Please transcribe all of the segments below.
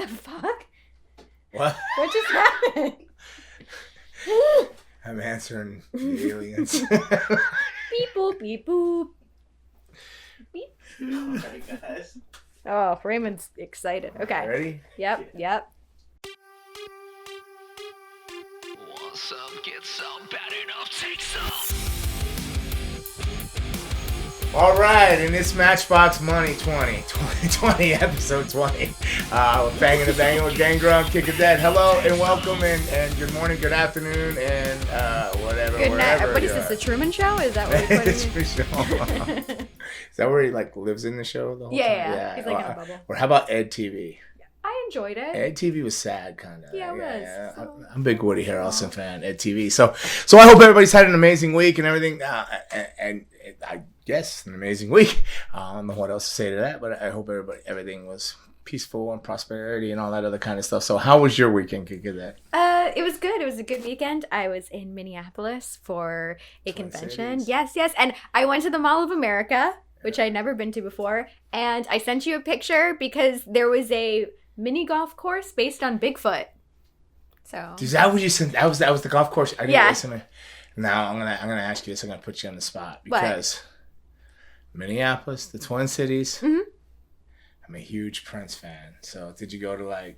the fuck? What? What just happened? I'm answering the aliens. Beep boop, beep boop. Beep. Sorry, guys. Oh, Raymond's excited. Okay. Ready? Yep. Want some, get some, bad enough, take some. All right, in this Matchbox Money 2020, episode 20, we're FANGIN N BANGIN with Gangrel and Kid Cadet. Hello and welcome and good morning, good afternoon, and whatever. Good night. What is this, the Truman Show? Is that what you're putting Is that where he lives in the show the whole time? Yeah. He's in a bubble. Or how about Ed TV? I enjoyed it. Ed TV was sad, kind of. Yeah, it was. So... I'm a big Woody Harrelson fan. Ed TV. So I hope everybody's had an amazing week and everything. And I guess an amazing week. I don't know what else to say to that, but I hope everything was peaceful and prosperity and all that other kind of stuff. So how was your weekend, Kid Cadet? It was good. It was a good weekend. I was in Minneapolis for a convention. Cities. Yes. And I went to the Mall of America, which I'd never been to before. And I sent you a picture because there was a mini golf course based on Bigfoot. So Is that what you sent? That was the golf course. I didn't Yeah. listen. Now I'm gonna ask you this. I'm gonna put you on the spot because Minneapolis, the Twin Cities. Mm-hmm. I'm a huge Prince fan. So did you go to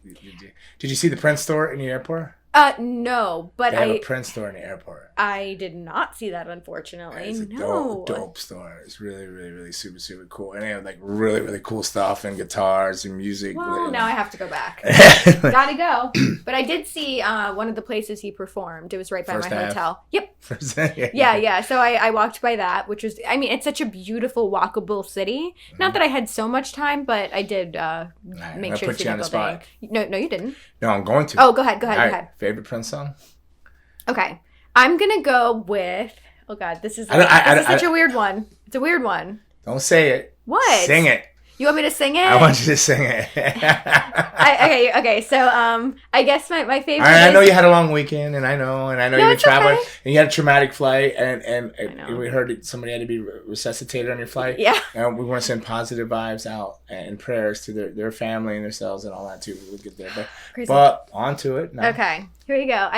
did you see the Prince store in the airport? No, but They have a Prince store in the airport. I did not see that, unfortunately. It's a dope store. It's really, really, really super, super cool. And they have really, really cool stuff and guitars and music. Well, now I have to go back. Gotta go. But I did see one of the places he performed. It was right by First my half. hotel. Yep. Yeah. Yeah. So I walked by that, which was, it's such a beautiful, walkable city. Not that I had so much time, but I did make sure to see the building. No, you didn't. No, I'm going to. Oh, go ahead. All right. Favorite Prince song? Okay. I'm going to go with, oh God, this is such a weird one. It's a weird one. Don't say it. What? Sing it. You want me to sing it? I want you to sing it. Okay. So, I guess my favorite. I know you had a long weekend, and I know you've been traveling, okay. and you had a traumatic flight, and we heard that somebody had to be resuscitated on your flight. Yeah. And we want to send positive vibes out and prayers to their family and themselves and all that too. We'll get there, but on to it. No. Okay, here we go.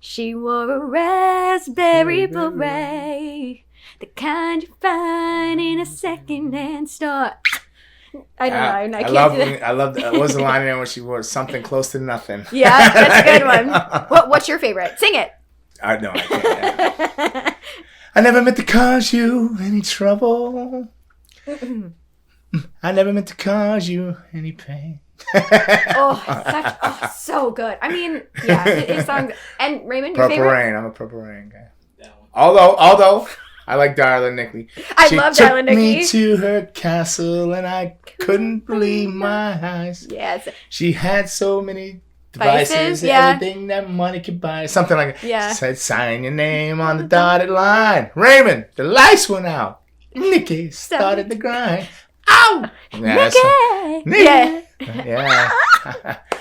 She wore a raspberry beret, the kind you find in a second-hand store. I don't know. I can't do that. I love that. What was the line in there when she wore something close to nothing? Yeah, that's a good one. What's your favorite? Sing it. I can't. I never meant to cause you any trouble. I never meant to cause you any pain. So good. His songs. And Raymond, your Purple favorite? Rain. I'm a Purple Rain guy. Although I like Darling Nikki. I love Darling Nikki. She took me to her castle and I couldn't believe my eyes. Yes. She had so many devices, everything that money could buy. Something like that. Yeah. Said, sign your name on the dotted line. Raymond, the lights went out. Nikki started the grind. Ow! Nikki! Yeah.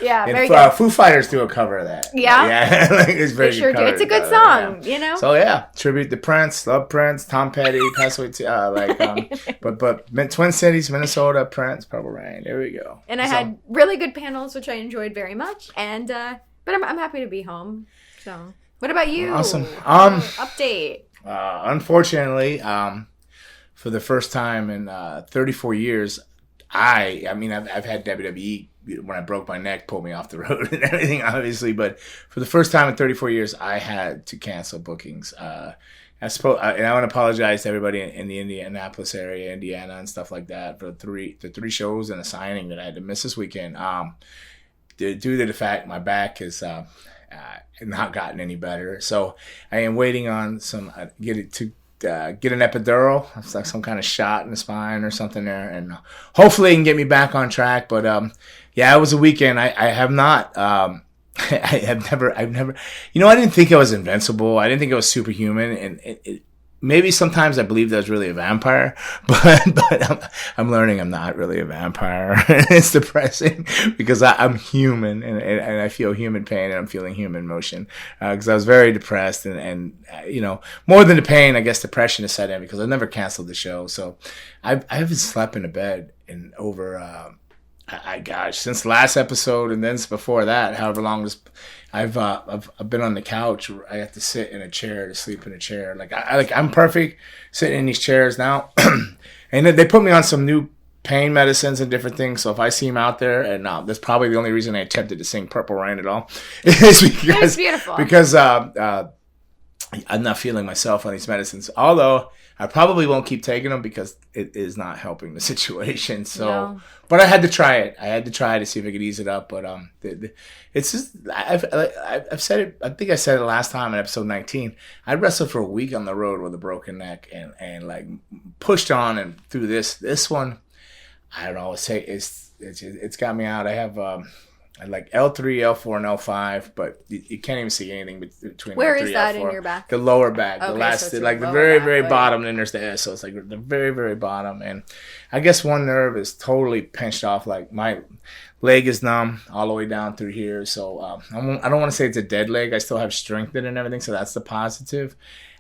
Yeah, and very good. Foo Fighters do a cover of that. Yeah? Yeah. It's very They sure good do. cover. It's a good song, you know? So yeah, tribute to Prince, love Prince, Tom Petty, passed away but Twin Cities, Minnesota, Prince, Purple Rain. There we go. And I had really good panels, which I enjoyed very much. And but I'm happy to be home. So, what about you? Awesome. Update. Unfortunately, for the first time in 34 years, I've had WWE when I broke my neck pull me off the road and everything, obviously, but for the first time in 34 years, I had to cancel bookings. And I want to apologize to everybody in the Indianapolis area, Indiana, and stuff like that for the three shows and a signing that I had to miss this weekend. Due to the fact my back has not gotten any better, so I am waiting on get an epidural, it's like some kind of shot in the spine or something there, and hopefully it can get me back on track. But it was a weekend. I have not. I've never. I didn't think I was invincible. I didn't think I was superhuman, and maybe sometimes I believed I was really a vampire, but I'm learning I'm not really a vampire. It's depressing because I'm human and I feel human pain and I'm feeling human emotion because I was very depressed and more than the pain, I guess depression has set in because I never canceled the show. So I haven't slept in a bed in over Gosh, since last episode and then before that, however long this, I've been on the couch. I have to sit in a chair to sleep in a chair. Like I'm perfect sitting in these chairs now, and then they put me on some new pain medicines and different things. So if I see him out there, and that's probably the only reason I attempted to sing Purple Rain at all, is because beautiful. Because I'm not feeling myself on these medicines. Although I probably won't keep taking them because it is not helping the situation. So, No. But I had to try it. I had to try to see if I could ease it up. But it's just I've said it. I think I said it last time in episode 19. I wrestled for a week on the road with a broken neck and like pushed on and through this one. I don't know. It's got me out. I have like L3, L4, and L5, but you can't even see anything between. Where L3, is that L4. in your back? The lower back, Okay, the last, so it's like your the lower very, back, very right. bottom. And then there's the S, so it's like the very, very bottom. And I guess one nerve is totally pinched off. Like my leg is numb all the way down through here. So I don't want to say it's a dead leg. I still have strength in it and everything. So that's the positive.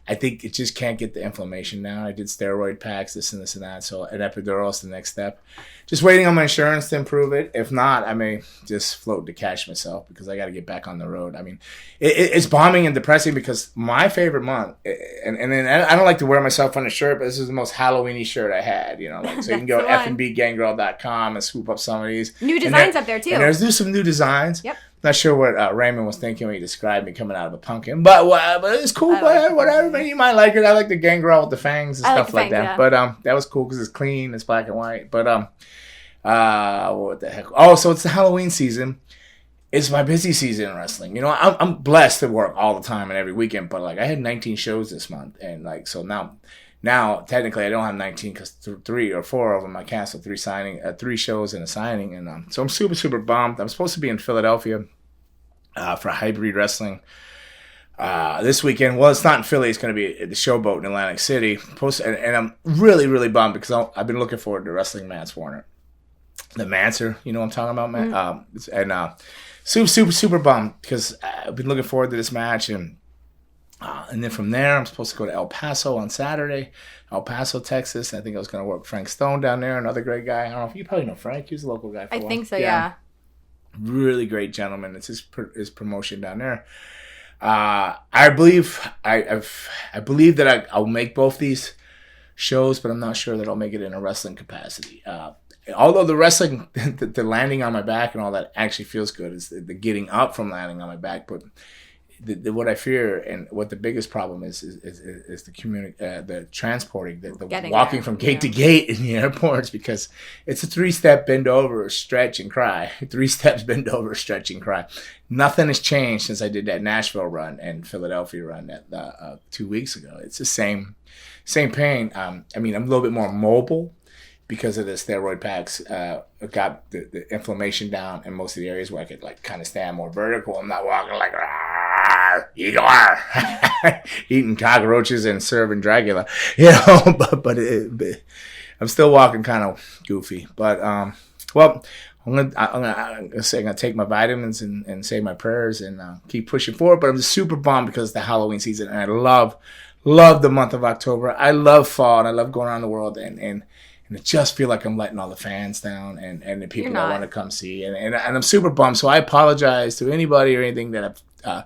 I think it just can't get the inflammation down. I did steroid packs, this and this and that. So an epidural is the next step. Just waiting on my insurance to improve it. If not, I may just float to cash myself because I got to get back on the road. I mean, it's bombing and depressing because my favorite month, and then I don't like to wear myself on a shirt, but this is the most Halloween-y shirt I had. You know, like, so you can go fnbgangrel.com and swoop up some of these. New designs up there too. And there's some new designs. Yep. Not sure what Raymond was thinking when he described me coming out of a pumpkin, but it's cool. Whatever, man, you might like it. I like the gangrel with the fangs and stuff like that. Yeah. But that was cool because it's clean, it's black and white. But what the heck? Oh, so it's the Halloween season. It's my busy season in wrestling. You know, I'm blessed to work all the time and every weekend. But like, I had 19 shows this month, and like, so now technically I don't have 19 because 3 or 4 of them I canceled. 3 shows and a signing, and so I'm super bummed. I'm supposed to be in Philadelphia for Hybrid Wrestling this weekend. Well, it's not in Philly. It's going to be at the Showboat in Atlantic City. And I'm really bummed because I've been looking forward to wrestling Mance Warner, the Mancer. You know what I'm talking about, man? Mm-hmm. Super bummed because I've been looking forward to this match. And then from there, I'm supposed to go to El Paso on Saturday, El Paso, Texas. I think I was going to work with Frank Stone down there, another great guy. I don't know if you probably know Frank. He was a local guy for a while. I think so, yeah. Really great gentleman. It's his promotion down there. I believe that I'll make both these shows, but I'm not sure that I'll make it in a wrestling capacity. Although the wrestling, the landing on my back and all that actually feels good. It's the getting up from landing on my back, but what I fear and what the biggest problem is the transporting, the walking from gate to gate in the airports, because it's a 3-step bend over, stretch and cry. 3 steps, bend over, stretch and cry. Nothing has changed since I did that Nashville run and Philadelphia run that 2 weeks ago. It's the same pain. I mean, I'm a little bit more mobile because of the steroid packs. Got the inflammation down in most of the areas where I could like kind of stand more vertical. I'm not walking like eating cockroaches and serving Dracula, you know. But I'm still walking kind of goofy. But well, I'm gonna take my vitamins and say my prayers and keep pushing forward. But I'm just super bummed because it's the Halloween season, and I love the month of October. I love fall, and I love going around the world, and I just feel like I'm letting all the fans down and the people that want to come see. And I'm super bummed. So I apologize to anybody or anything that I've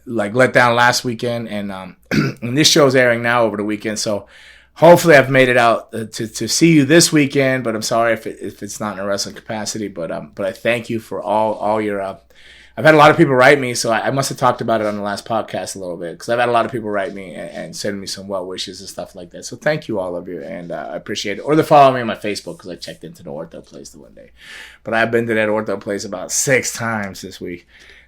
like let down last weekend. And and this show's airing now over the weekend. So hopefully I've made it out to see you this weekend. But I'm sorry if it's not in a wrestling capacity. But I thank you for all your I've had a lot of people write me, so I must have talked about it on the last podcast a little bit, because I've had a lot of people write me and send me some well wishes and stuff like that. So thank you, all of you, and I appreciate it. Or they follow me on my Facebook, because I checked into the ortho place the one day. But I've been to that ortho place about 6 times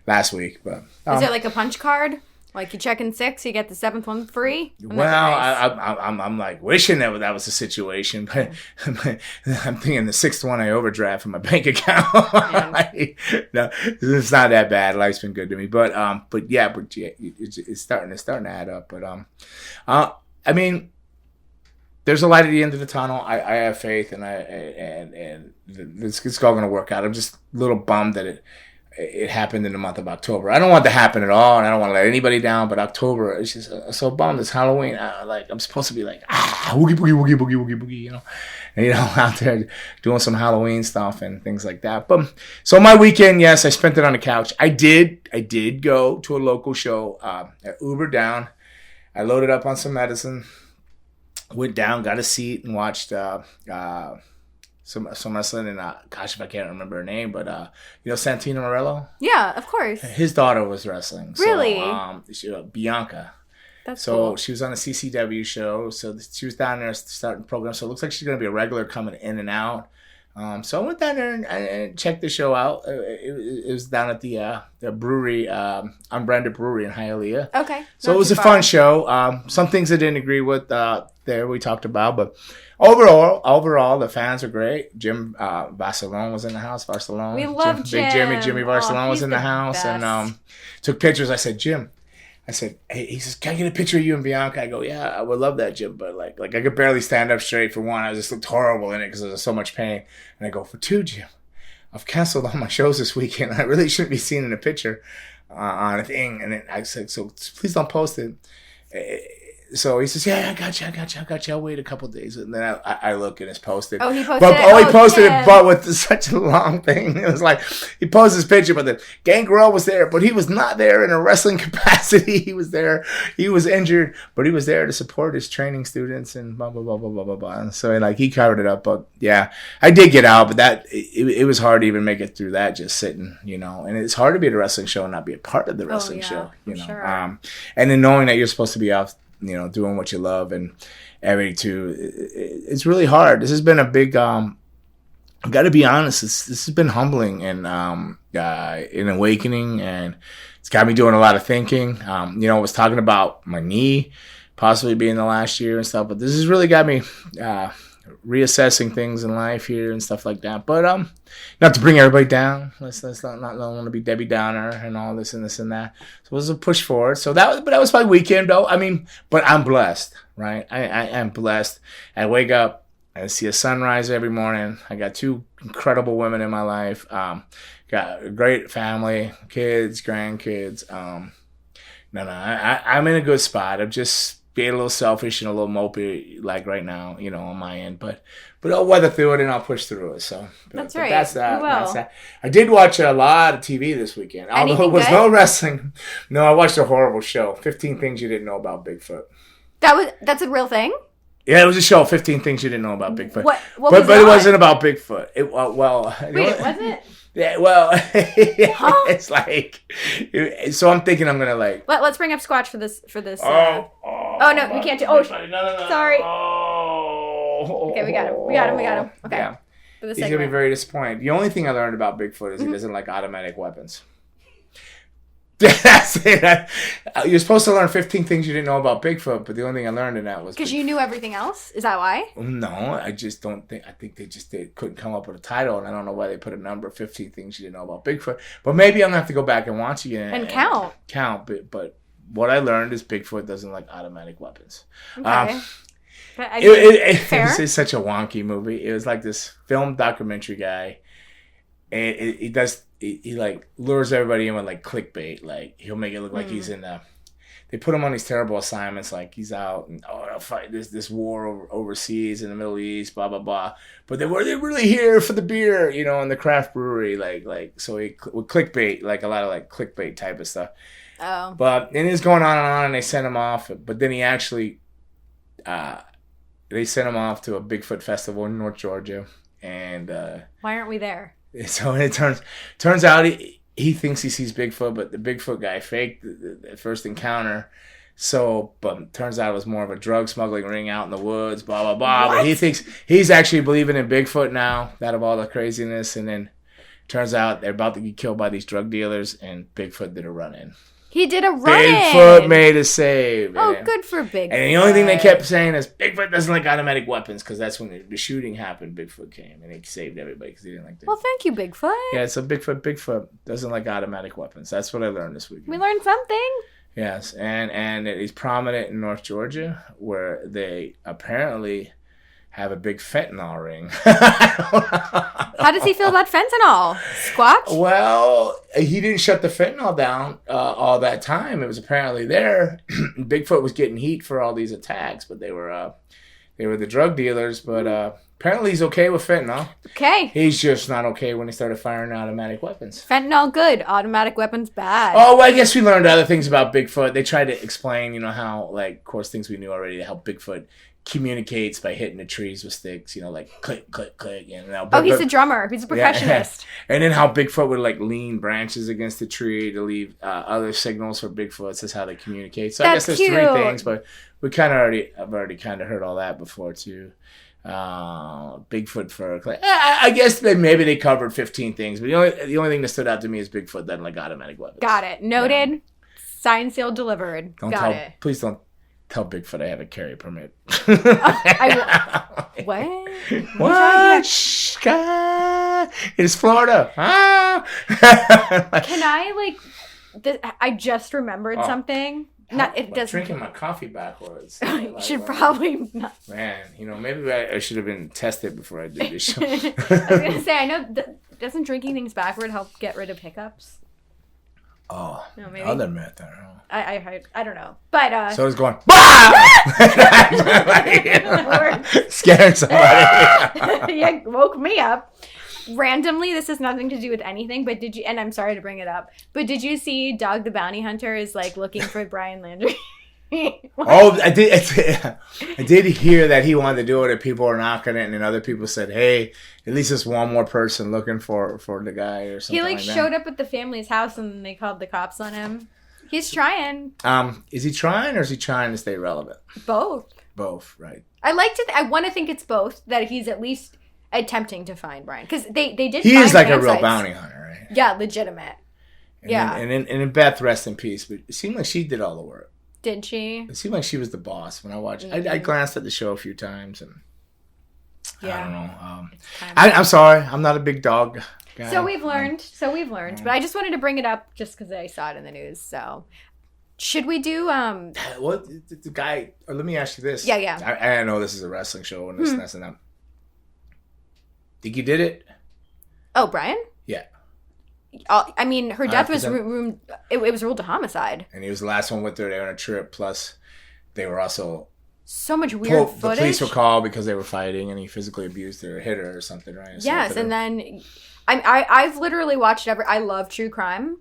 last week. But is it like a punch card? Like you check in 6, you get the 7th one free? Well, I'm like wishing that was the situation, but I'm thinking the 6th one I overdraft from my bank account. No, it's not that bad. Life's been good to me, but yeah, it's starting to add up. But I mean, there's a light at the end of the tunnel. I have faith, and it's all going to work out. I'm just a little bummed that it happened in the month of October. I don't want that to happen at all, and I don't want to let anybody down. But October, it's just so bummed. It's Halloween. I'm supposed to be like woogie boogie woogie boogie woogie boogie, you know, and out there doing some Halloween stuff and things like that. But so my weekend, yes, I spent it on the couch. I did go to a local show. I Ubered down. I loaded up on some medicine. Went down, got a seat, and watched some wrestling, and gosh, if I can't remember her name, but Santino Morello. Yeah, of course. His daughter was wrestling. Really? So, Bianca. That's so cool. She was on a CCW show. So she was down there starting the program. So it looks like she's going to be a regular coming in and out. So I went down there and checked the show out. It was down at the brewery, Unbranded Brewery in Hialeah. Okay. So it was a fun show. Some things I didn't agree with there we talked about, but overall the fans are great. Jim Barcelona was in the house. We love Jim. Big Jimmy Barcelona was in the house, best. And took pictures. I said, Jim. I said, hey, he says, can I get a picture of you and Bianca? I go, yeah, I would love that, Jim. But like I could barely stand up straight for one. I just looked horrible in it because there was so much pain. And I go, for two, Jim, I've canceled all my shows this weekend. I really shouldn't be seen in a picture on a thing. And then I said, so please don't post it. So he says, yeah, I got you. I'll wait a couple of days. And then I look and it's posted. Oh, he posted it? He posted Jim. it, but with such a long thing. It was like, he posted his picture, but the Gangrel was there, but he was not there in a wrestling capacity. He was there. He was injured, but he was there to support his training students and blah, blah, blah, blah, blah, blah, blah. And so he covered it up. But yeah, I did get out, but it was hard to even make it through that just sitting, and it's hard to be at a wrestling show and not be a part of the wrestling show, Sure. And then knowing that you're supposed to be out, doing what you love and everything too. It's really hard. This has been a big, I got to be honest, this has been humbling and an awakening, and it's got me doing a lot of thinking. I was talking about my knee possibly being the last year and stuff, but this has really got me reassessing things in life here and stuff like that. But not to bring everybody down. Let's not want to be Debbie Downer and all this and this and that. So it was a push forward. So that was my weekend though. I mean, but I'm blessed, right? I am blessed. I wake up, I see a sunrise every morning. I got two incredible women in my life. Got a great family, kids, grandkids. I'm in a good spot. I'm just being a little selfish and a little mopey like right now, on my end. But I'll weather through it and I'll push through it. So that's right. That's that. I did watch a lot of TV this weekend. Although it was no wrestling. No, I watched a horrible show. 15 Things You Didn't Know About Bigfoot. That's a real thing? Yeah, it was a show. 15 Things You Didn't Know About Bigfoot. What but it wasn't about Bigfoot. Wait, was it? Yeah, well, Huh? It's like, so I'm thinking I'm gonna like. Let's bring up Squatch for this. Oh no, we can't do. Oh, no. Sorry. Oh. Okay, we got him. Okay. Yeah. For the He's gonna be very disappointed. The only thing I learned about Bigfoot is he doesn't like automatic weapons. That's it. You're supposed to learn 15 things you didn't know about Bigfoot, but the only thing I learned in that was because you knew everything else. Is that why? No, I just don't think. I think they couldn't come up with a title, and I don't know why they put a number 15 things you didn't know about Bigfoot. But maybe I'm gonna have to go back and watch again and count. But what I learned is Bigfoot doesn't like automatic weapons. Okay. It's such a wonky movie. It was like this film documentary guy, and he like lures everybody in with like clickbait. Like he'll make it look like he's in they put him on these terrible assignments, like he's out and they'll fight this war overseas in the Middle East, blah blah blah. But they're really here for the beer, in the craft brewery, like so he with clickbait, like a lot of like clickbait type of stuff. Oh. But and it's going on, and they sent him off. But then he actually, they sent him off to a Bigfoot festival in North Georgia, and why aren't we there? So it turns out he thinks he sees Bigfoot, but the Bigfoot guy faked the first encounter. So, but turns out it was more of a drug smuggling ring out in the woods, blah blah blah. What? But he thinks he's actually believing in Bigfoot now, out of all the craziness. And then turns out they're about to get killed by these drug dealers, and Bigfoot did a run-in. He did a run-in. Bigfoot made a save. Oh, good for Bigfoot. And the only thing they kept saying is Bigfoot doesn't like automatic weapons, because that's when the shooting happened. Bigfoot came and he saved everybody because he didn't like that. Well, thank you, Bigfoot. Yeah, so Bigfoot doesn't like automatic weapons. That's what I learned this week. We learned something. Yes, and he's prominent in North Georgia, where they apparently have a big fentanyl ring. How does he feel about fentanyl? Squatch? Well, he didn't shut the fentanyl down all that time. It was apparently there. Bigfoot was getting heat for all these attacks, but they were the drug dealers. But apparently he's okay with fentanyl. Okay. He's just not okay when he started firing automatic weapons. Fentanyl good, automatic weapons bad. Oh, well, I guess we learned other things about Bigfoot. They tried to explain, how, like, of course, things we knew already, how Bigfoot communicates by hitting the trees with sticks, like click, click, click. He's a drummer. He's a percussionist. Yeah. And then how Bigfoot would like lean branches against the tree to leave other signals for Bigfoots. That's how they communicate. So I guess there's cute. 3 things, but we I've already kind of heard all that before too. Bigfoot for I guess maybe they covered 15 things, but the only thing that stood out to me is Bigfoot doesn't like automatic weapons. Got it. Noted. Yeah. Signed, sealed, delivered. Please don't tell Bigfoot I have a carry permit. What? What? Shh, God. It is Florida. Can I I just remembered something. Drinking my coffee backwards. You should probably not. Man, maybe I should have been tested before I did this show. I was gonna say, I know. Doesn't drinking things backward help get rid of hiccups? Oh, no, maybe. Other myth, I don't know. I don't know, but so it's going. Scaring somebody. You woke me up. Randomly, this has nothing to do with anything, but did you, and I'm sorry to bring it up, but did you see Dog the Bounty Hunter is looking for Brian Landry? Oh, I did hear that he wanted to do it and people were knocking it and then other people said, hey, at least there's one more person looking for the guy or something like that. He showed up at the family's house and they called the cops on him. He's trying. Is he trying or is he trying to stay relevant? Both, right. I want to think it's both, that he's at least attempting to find Brian, because they did. He is like a real bounty hunter, right? Yeah, legitimate. And then Beth, rest in peace. But it seemed like she did all the work. Did she? It seemed like she was the boss when I watched. I glanced at the show a few times and I don't know. I'm sorry, I'm not a big dog guy. So we've learned. But I just wanted to bring it up just because I saw it in the news. So should we do what the guy? Or let me ask you this. Yeah. I know this is a wrestling show and this messing up. Think you did it? Oh, Brian? Yeah. I mean, her death was it was ruled a homicide. And he was the last one with her. They were on a trip. Plus, they were also so much weird footage. The police were called because they were fighting, and he physically abused her, or hit her, or something, right? Yes, and then I've literally watched I love true crime.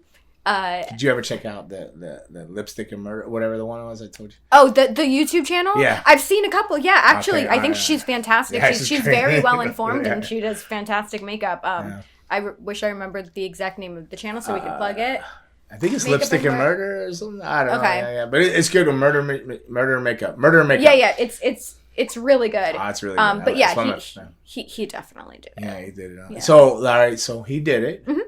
Did you ever check out the Lipstick and Murder, whatever the one was I told you? Oh, the YouTube channel? Yeah. I've seen a couple. Yeah, actually, okay, I think she's fantastic. Yeah, she's very well informed and she does fantastic makeup. I wish I remembered the exact name of the channel so we could plug it. I think it's Lipstick and Murder or something. I don't know. Yeah. But it's good with murder and makeup. Murder and makeup. Yeah. It's really good. Oh, it's really good. But yeah, he definitely did it. Yeah, he did it. Yeah. So, all right, so he did it. Mm-hmm.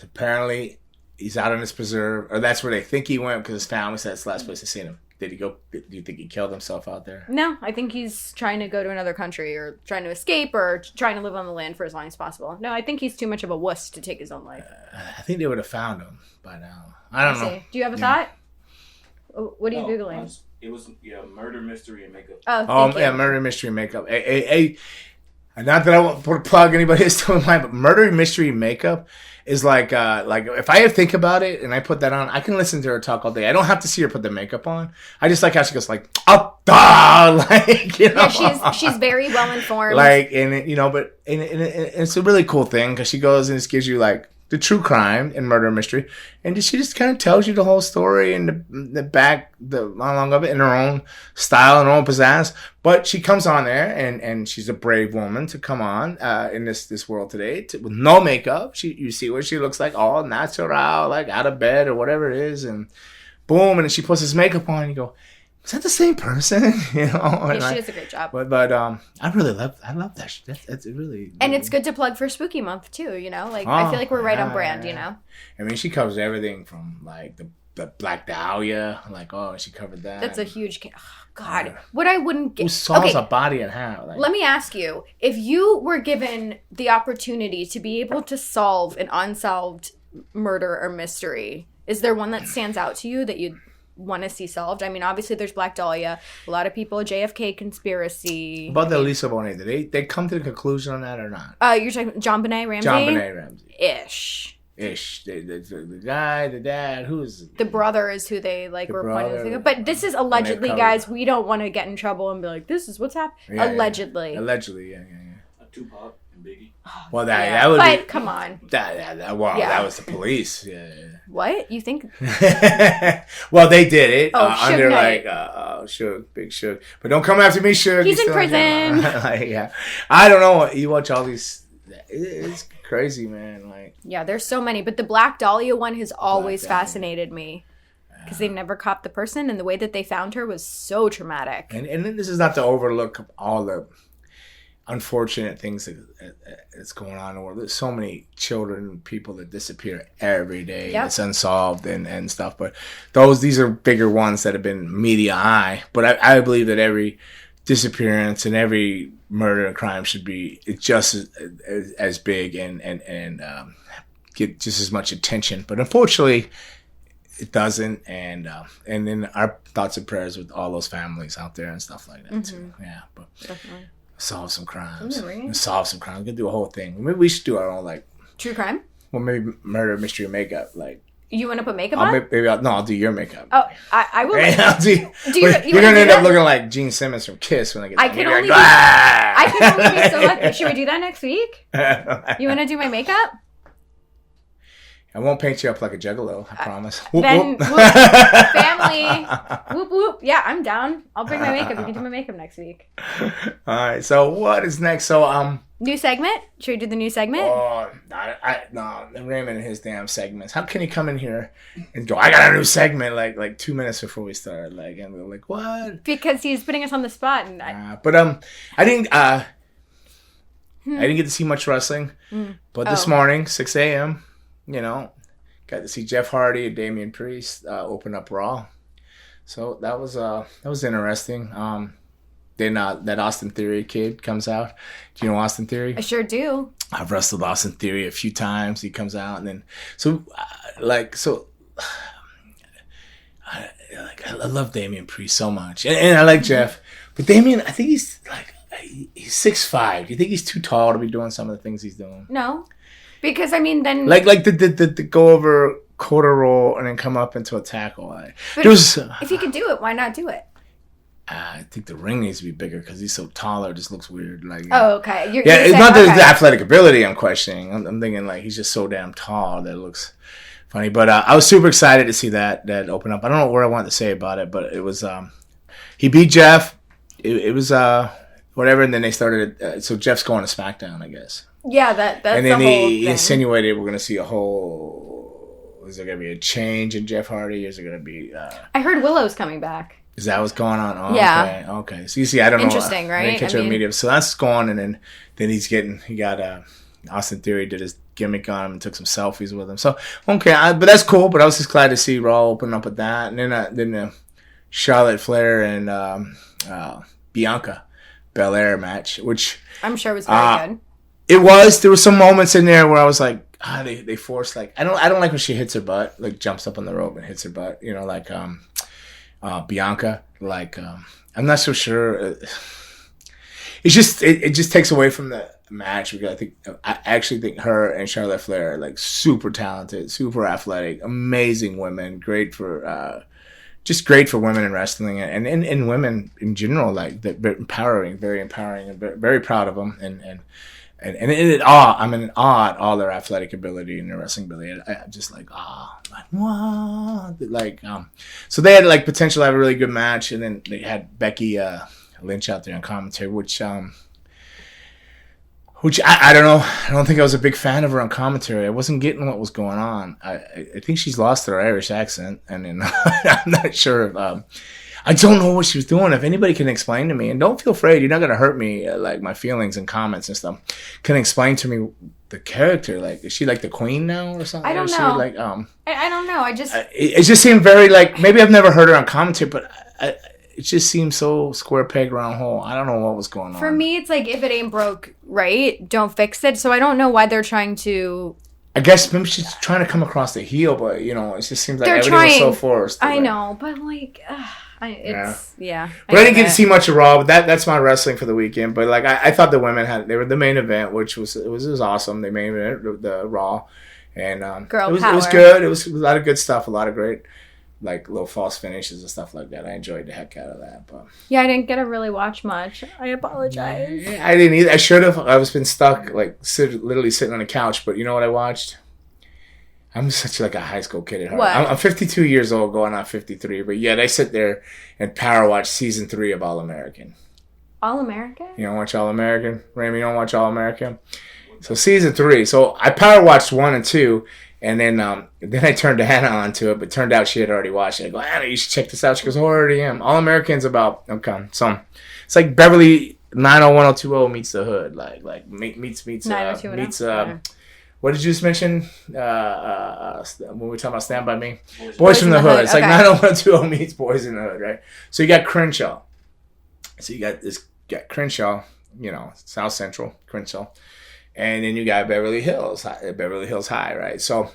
Apparently, he's out on his preserve, or that's where they think he went because his family said it's the last place to see him. Did he go? Do you think he killed himself out there? No, I think he's trying to go to another country or trying to escape or trying to live on the land for as long as possible. No, I think he's too much of a wuss to take his own life. I think they would have found him by now. I don't know. Do you have a thought? What are you Googling? It was murder, mystery, and makeup. Oh, yeah, murder, mystery, and makeup. Hey, not that I want to plug anybody who's still in line, but murder, mystery, makeup is like if I think about it and I put that on, I can listen to her talk all day. I don't have to see her put the makeup on. I just like how she goes Yeah, she's very well informed. But it's a really cool thing because she goes and just gives you the true crime and murder mystery, and she just kind of tells you the whole story and the long of it in her own style and her own pizzazz. But she comes on there and she's a brave woman to come on in this world today with no makeup. You see what she looks like, all natural, out of bed or whatever it is, and boom, and then she puts this makeup on and you go, is that the same person? Yeah, she does a great job. But I love that. That's really. And it's good to plug for Spooky Month too. I feel like we're right on brand. I mean, she covers everything from the Black Dahlia. She covered that. That's a huge. God, what I wouldn't get. Who saws a body in half? Let me ask you: if you were given the opportunity to be able to solve an unsolved murder or mystery, is there one that stands out to you that you'd want to see solved. I mean, obviously there's Black Dahlia. A lot of people, JFK conspiracy. About the Lisa Bonet, did they come to the conclusion on that or not? You're talking John Benet Ramsey? John Benet Ramsey. Ish. The guy, the dad, who is the brother is who they like the were brother, pointing the finger. But this is allegedly, guys. We don't want to get in trouble and be like, "This is what's happening." Yeah, allegedly. yeah. Allegedly, yeah. Tupac and Biggie. Well, that would but be. come on. That was the police. Yeah. What you think? Well, they did it under Knight. Suge, Big Suge. But don't come after me, Suge. He's in prison. Like, yeah, I don't know. You watch all these. It's crazy, man. Like, yeah, there's so many, but the Black Dahlia one has always fascinated me because they never caught the person, and the way that they found her was so traumatic. And this is not to overlook all the unfortunate things that's going on in the world. There's so many children, people that disappear every day. It's unsolved and stuff. But these are bigger ones that have been media eye. But I believe that every disappearance and every murder and crime should be just as big and get just as much attention. But unfortunately, it doesn't. And then our thoughts and prayers with all those families out there and stuff like that too. Yeah, but definitely. Solve some crimes. Solve some crimes. We can do a whole thing. Maybe we should do our own like true crime. Well, maybe murder, mystery, makeup. Like you want to put makeup on? I'll do your makeup. Oh, I will. You're gonna end up looking like Gene Simmons from Kiss when I get. I can only be so lucky. Should we do that next week? You want to do my makeup? I won't paint you up like a juggalo, I promise. Then family. Whoop whoop. Yeah, I'm down. I'll bring my makeup. You can do my makeup next week. All right. So what is next? So new segment? Should we do the new segment? Oh, no, Raymond and his damn segments. How can he come in here and go, I got a new segment like 2 minutes before we start, like, and we're like, what? Because he's putting us on the spot, and I didn't get to see much wrestling, but this morning, 6 a.m. Got to see Jeff Hardy and Damian Priest open up Raw. So that was interesting. Then that Austin Theory kid comes out. Do you know Austin Theory? I sure do. I've wrestled Austin Theory a few times. He comes out and then I love Damian Priest so much, and I like Jeff, but Damian, I think he's 6'5". Do you think he's too tall to be doing some of the things he's doing? No. Because, I mean, then... Like the go over quarter roll and then come up into a tackle. But if you could do it, why not do it? I think the ring needs to be bigger because he's so taller. It just looks weird. Like, okay. It's not the athletic ability I'm questioning. I'm thinking like he's just so damn tall that it looks funny. But I was super excited to see that open up. I don't know what I wanted to say about it, but it was he beat Jeff. It was whatever, and then they started. So Jeff's going to SmackDown, I guess. Yeah, that's and then the whole he thing. insinuated we're going to see a whole. Is there going to be a change in Jeff Hardy? Is there going to be? I heard Willow's coming back. Is that what's going on? Oh, yeah. Okay. So you see, I don't know. Interesting, right? I didn't catch media. So that's going, and then he got Austin Theory did his gimmick on him and took some selfies with him. So okay, but that's cool. But I was just glad to see Raw open up with that, and then Charlotte Flair and Bianca Belair match, which I'm sure was very good. It was. There were some moments in there where I was like, they forced like I don't like when she hits her butt, like jumps up on the rope and hits her butt. Like Bianca. Like I'm not so sure. It's just it just takes away from the match because I actually think her and Charlotte Flair are like super talented, super athletic, amazing women, great for women in wrestling and women in general. Like they're very empowering, and very proud of them. I'm in awe at all their athletic ability and their wrestling ability. I'm just like, what? So they had like potential to have a really good match, and then they had Becky Lynch out there on commentary, which I don't know. I don't think I was a big fan of her on commentary. I wasn't getting what was going on. I think she's lost her Irish accent, and then I'm not sure if, I don't know what she was doing. If anybody can explain to me, and don't feel afraid, you're not gonna hurt me, like my feelings and comments and stuff. Can explain to me the character. Like, is she like the queen now or something? I don't know. Like, I don't know. It just seemed very like maybe I've never heard her on commentary, but it just seemed so square peg round hole. I don't know what was going on. For me, it's like if it ain't broke, right, don't fix it. So I don't know why they're trying to I guess maybe she's trying to come across the heel, but you know, it just seems like They're everything was so forced. I know, but like, But I didn't get to see much of Raw. But that's my wrestling for the weekend. But like, I thought the women they were the main event, which was awesome. They main event the Raw, and Girl it was power. It was good. It was a lot of good stuff. A lot of great like little false finishes and stuff like that. I enjoyed the heck out of that. But yeah, I didn't get to really watch much. I apologize. I didn't either. I should have. I was been stuck like literally sitting on the couch. But you know what I watched? I'm such like a high school kid at heart. What? I'm 52 years old, going on 53. But yet I sit there and power watch season 3 of All American. All American? You don't watch All American? Raymond, you don't watch All American? So season 3. So I power watched 1 and 2, and then I turned Hannah on to it, but turned out she had already watched it. I go, Hannah, you should check this out. She goes, I already am. All American's about so it's like Beverly 90120 meets the hood, like meets 90210. What did you just mention when we were talking about Stand By Me? Boys from the Hood. It's like 90120 meets Boys in the Hood, right? So you got Crenshaw. So you got Crenshaw, you know, South Central, Crenshaw. And then you got Beverly Hills High, right? So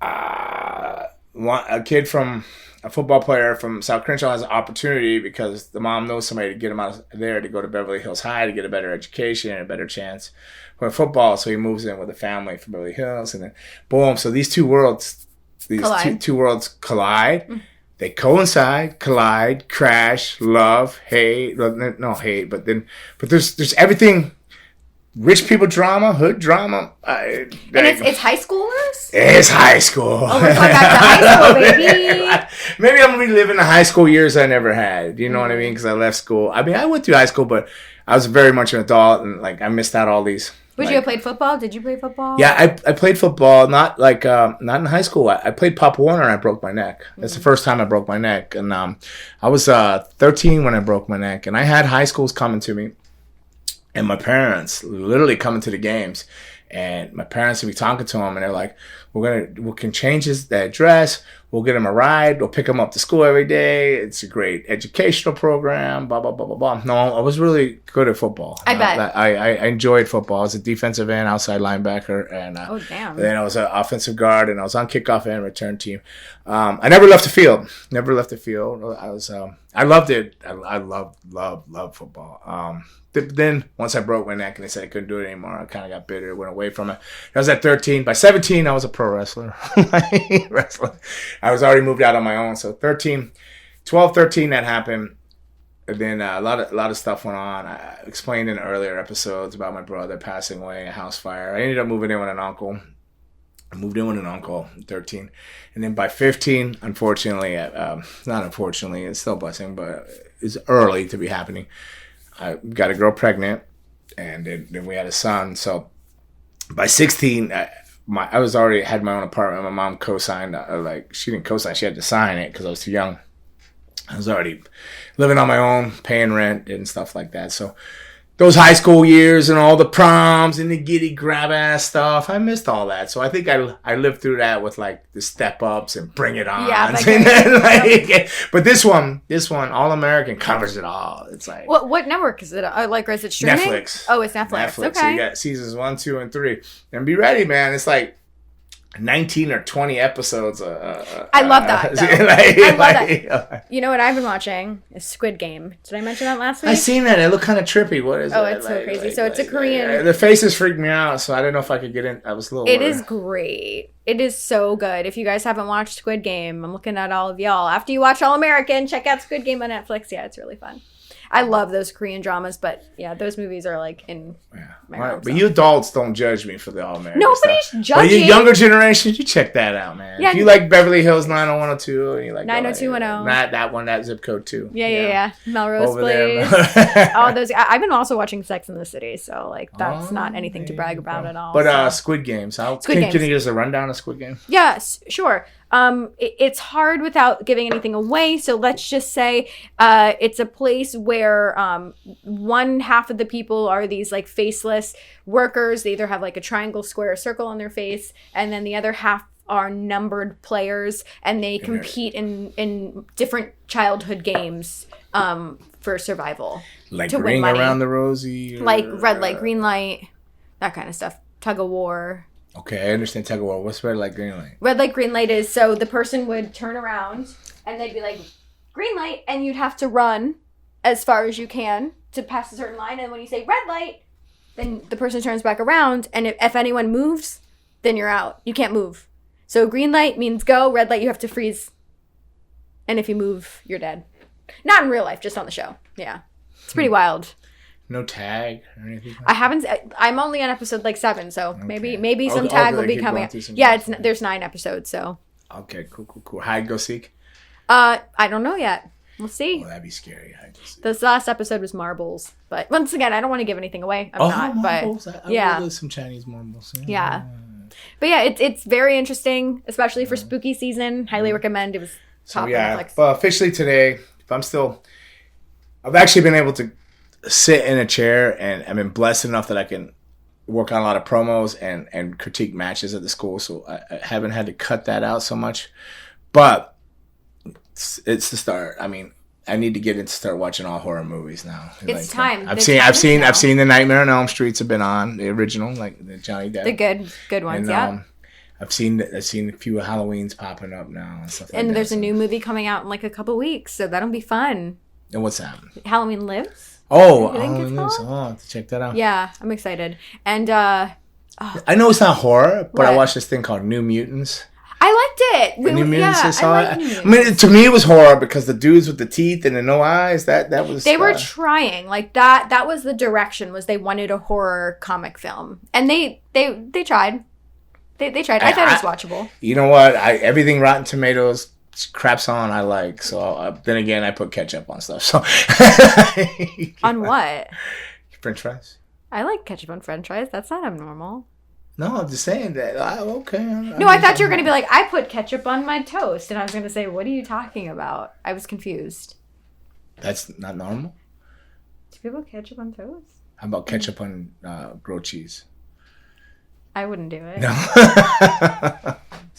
a football player from South Crenshaw has an opportunity because the mom knows somebody to get him out of there to go to Beverly Hills High to get a better education and a better chance for football. So he moves in with a family from Beverly Hills, and then boom. So these two worlds collide. They coincide, collide, crash, love, hate. No hate, but there's everything. Rich people drama, hood drama. And it's high schoolers? It's high school. Oh, we're going back to high school, baby. Maybe I'm reliving the high school years I never had. You know what I mean? Because I left school. I mean, I went through high school, but I was very much an adult, and like I missed out all these. Would you have played football? Did you play football? Yeah, I played football. Not in high school. I played Pop Warner and I broke my neck. That's the first time I broke my neck, and I was 13 when I broke my neck, and I had high schools coming to me. And my parents literally coming to the games, and my parents would be talking to him, and they're like, we can change the address. We'll get him a ride. We'll pick him up to school every day. It's a great educational program, blah, blah, blah, blah, blah. No, I was really good at football. I bet. I enjoyed football. I was a defensive end, outside linebacker, and oh, damn. then I was an offensive guard, and I was on kickoff and return team. I never left the field. I loved it. I love football. Then once I broke my neck and they said I couldn't do it anymore, I kind of got bitter, went away from it. I was at 13. By 17, I was a pro wrestler. I was already moved out on my own. So 13, that happened. And then a lot of stuff went on. I explained in earlier episodes about my brother passing away, a house fire. I ended up moving in with an uncle. I moved in with an uncle at 13. And then by 15, unfortunately, not unfortunately, it's still a blessing, but it's early to be happening. I got a girl pregnant, and then we had a son. So by 16, I was already had my own apartment. My mom co-signed. She didn't co-sign. She had to sign it because I was too young. I was already living on my own, paying rent and stuff like that. So those high school years and all the proms and the giddy grab ass stuff, I missed all that. So I think I lived through that with like the step ups and bring it on. Yeah, but this one, All American covers it all. It's like what network is it? Is it streaming? Netflix. Oh, it's Netflix. Okay. So you got seasons 1, 2, and 3, and be ready, man. It's like 19 or 20 episodes. I love that. I love that. You know what I've been watching is Squid Game. Did I mention that last week? I seen that. It looked kind of trippy. What is it? Oh, it's so crazy. So it's a Korean. The faces freaked me out, so I didn't know if I could get in. I was a little. It is great. It is so good. If you guys haven't watched Squid Game, I'm looking at all of y'all. After you watch All American, check out Squid Game on Netflix. Yeah, it's really fun. I love those Korean dramas, but yeah, those movies are like in my room, But you adults don't judge me for the All American Nobody's stuff. judging. But you younger generation, you check that out, man. Yeah, if you like Beverly Hills 90102 and you like 90210, that one, that zip code too. Yeah. Melrose Place. All those. I've been also watching Sex and the City, so like that's not anything to brag about at all. But Squid Games. Can you give us a rundown of Squid Game? Yes, sure. It's hard without giving anything away. So let's just say it's a place where one half of the people are these like faceless workers. They either have like a triangle, square, or circle on their face, and then the other half are numbered players, and they compete in different childhood games for survival. Like Ring Around the Rosie? Like red light, green light, that kind of stuff. Tug of war. Okay, I understand tug of war. What's red light, green light? Red light, green light is so the person would turn around and they'd be like, green light, and you'd have to run as far as you can to pass a certain line. And when you say red light, then the person turns back around, and if anyone moves, then you're out. You can't move. So green light means go, red light you have to freeze. And if you move, you're dead. Not in real life, just on the show. Yeah. It's pretty wild. No tag or anything? I haven't. I'm only on episode 7, so Okay. maybe some tag will be coming. Yeah, there's 9 episodes, so. Okay, cool. Hide, go seek? I don't know yet. We'll see. Well, that'd be scary. Hide, go seek. This last episode was marbles, but once again, I don't want to give anything away. I'm not, marbles. but I love some Chinese marbles. Yeah. But yeah, it's very interesting, especially for spooky season. Highly recommend. It was top on Netflix. Well, officially today, I've actually been able to sit in a chair, and I've been blessed enough that I can work on a lot of promos and critique matches at the school, so I haven't had to cut that out so much. But it's the start. I mean, I need to get into start watching all horror movies now. It's time. I've seen the Nightmare on Elm Streets have been on, the original, like the Johnny Depp. The good ones, yeah. I've seen a few Halloweens popping up now and stuff like that. And there's a new movie coming out in a couple weeks, so that'll be fun. And what's that? Halloween Lives. Oh, Halloween Lives. Oh, I'll have to check that out. Yeah, I'm excited. And I know it's not horror, but What? I watched this thing called New Mutants. I liked it. The New Mutants, I saw like it. New Mutants. I mean, to me, it was horror because the dudes with the teeth and the no eyes. That was. They were trying that. That was the direction. Was they wanted a horror comic film, and they tried. They tried. I thought it was watchable. You know what? Everything Rotten Tomatoes craps on I like. So then again, I put ketchup on stuff. So On what? French fries. I like ketchup on French fries. That's not abnormal. No, I'm just saying that. Okay. No, I thought you were going to be like, I put ketchup on my toast. And I was going to say, what are you talking about? I was confused. That's not normal? Do people put ketchup on toast? How about ketchup on grilled cheese? I wouldn't do it. No.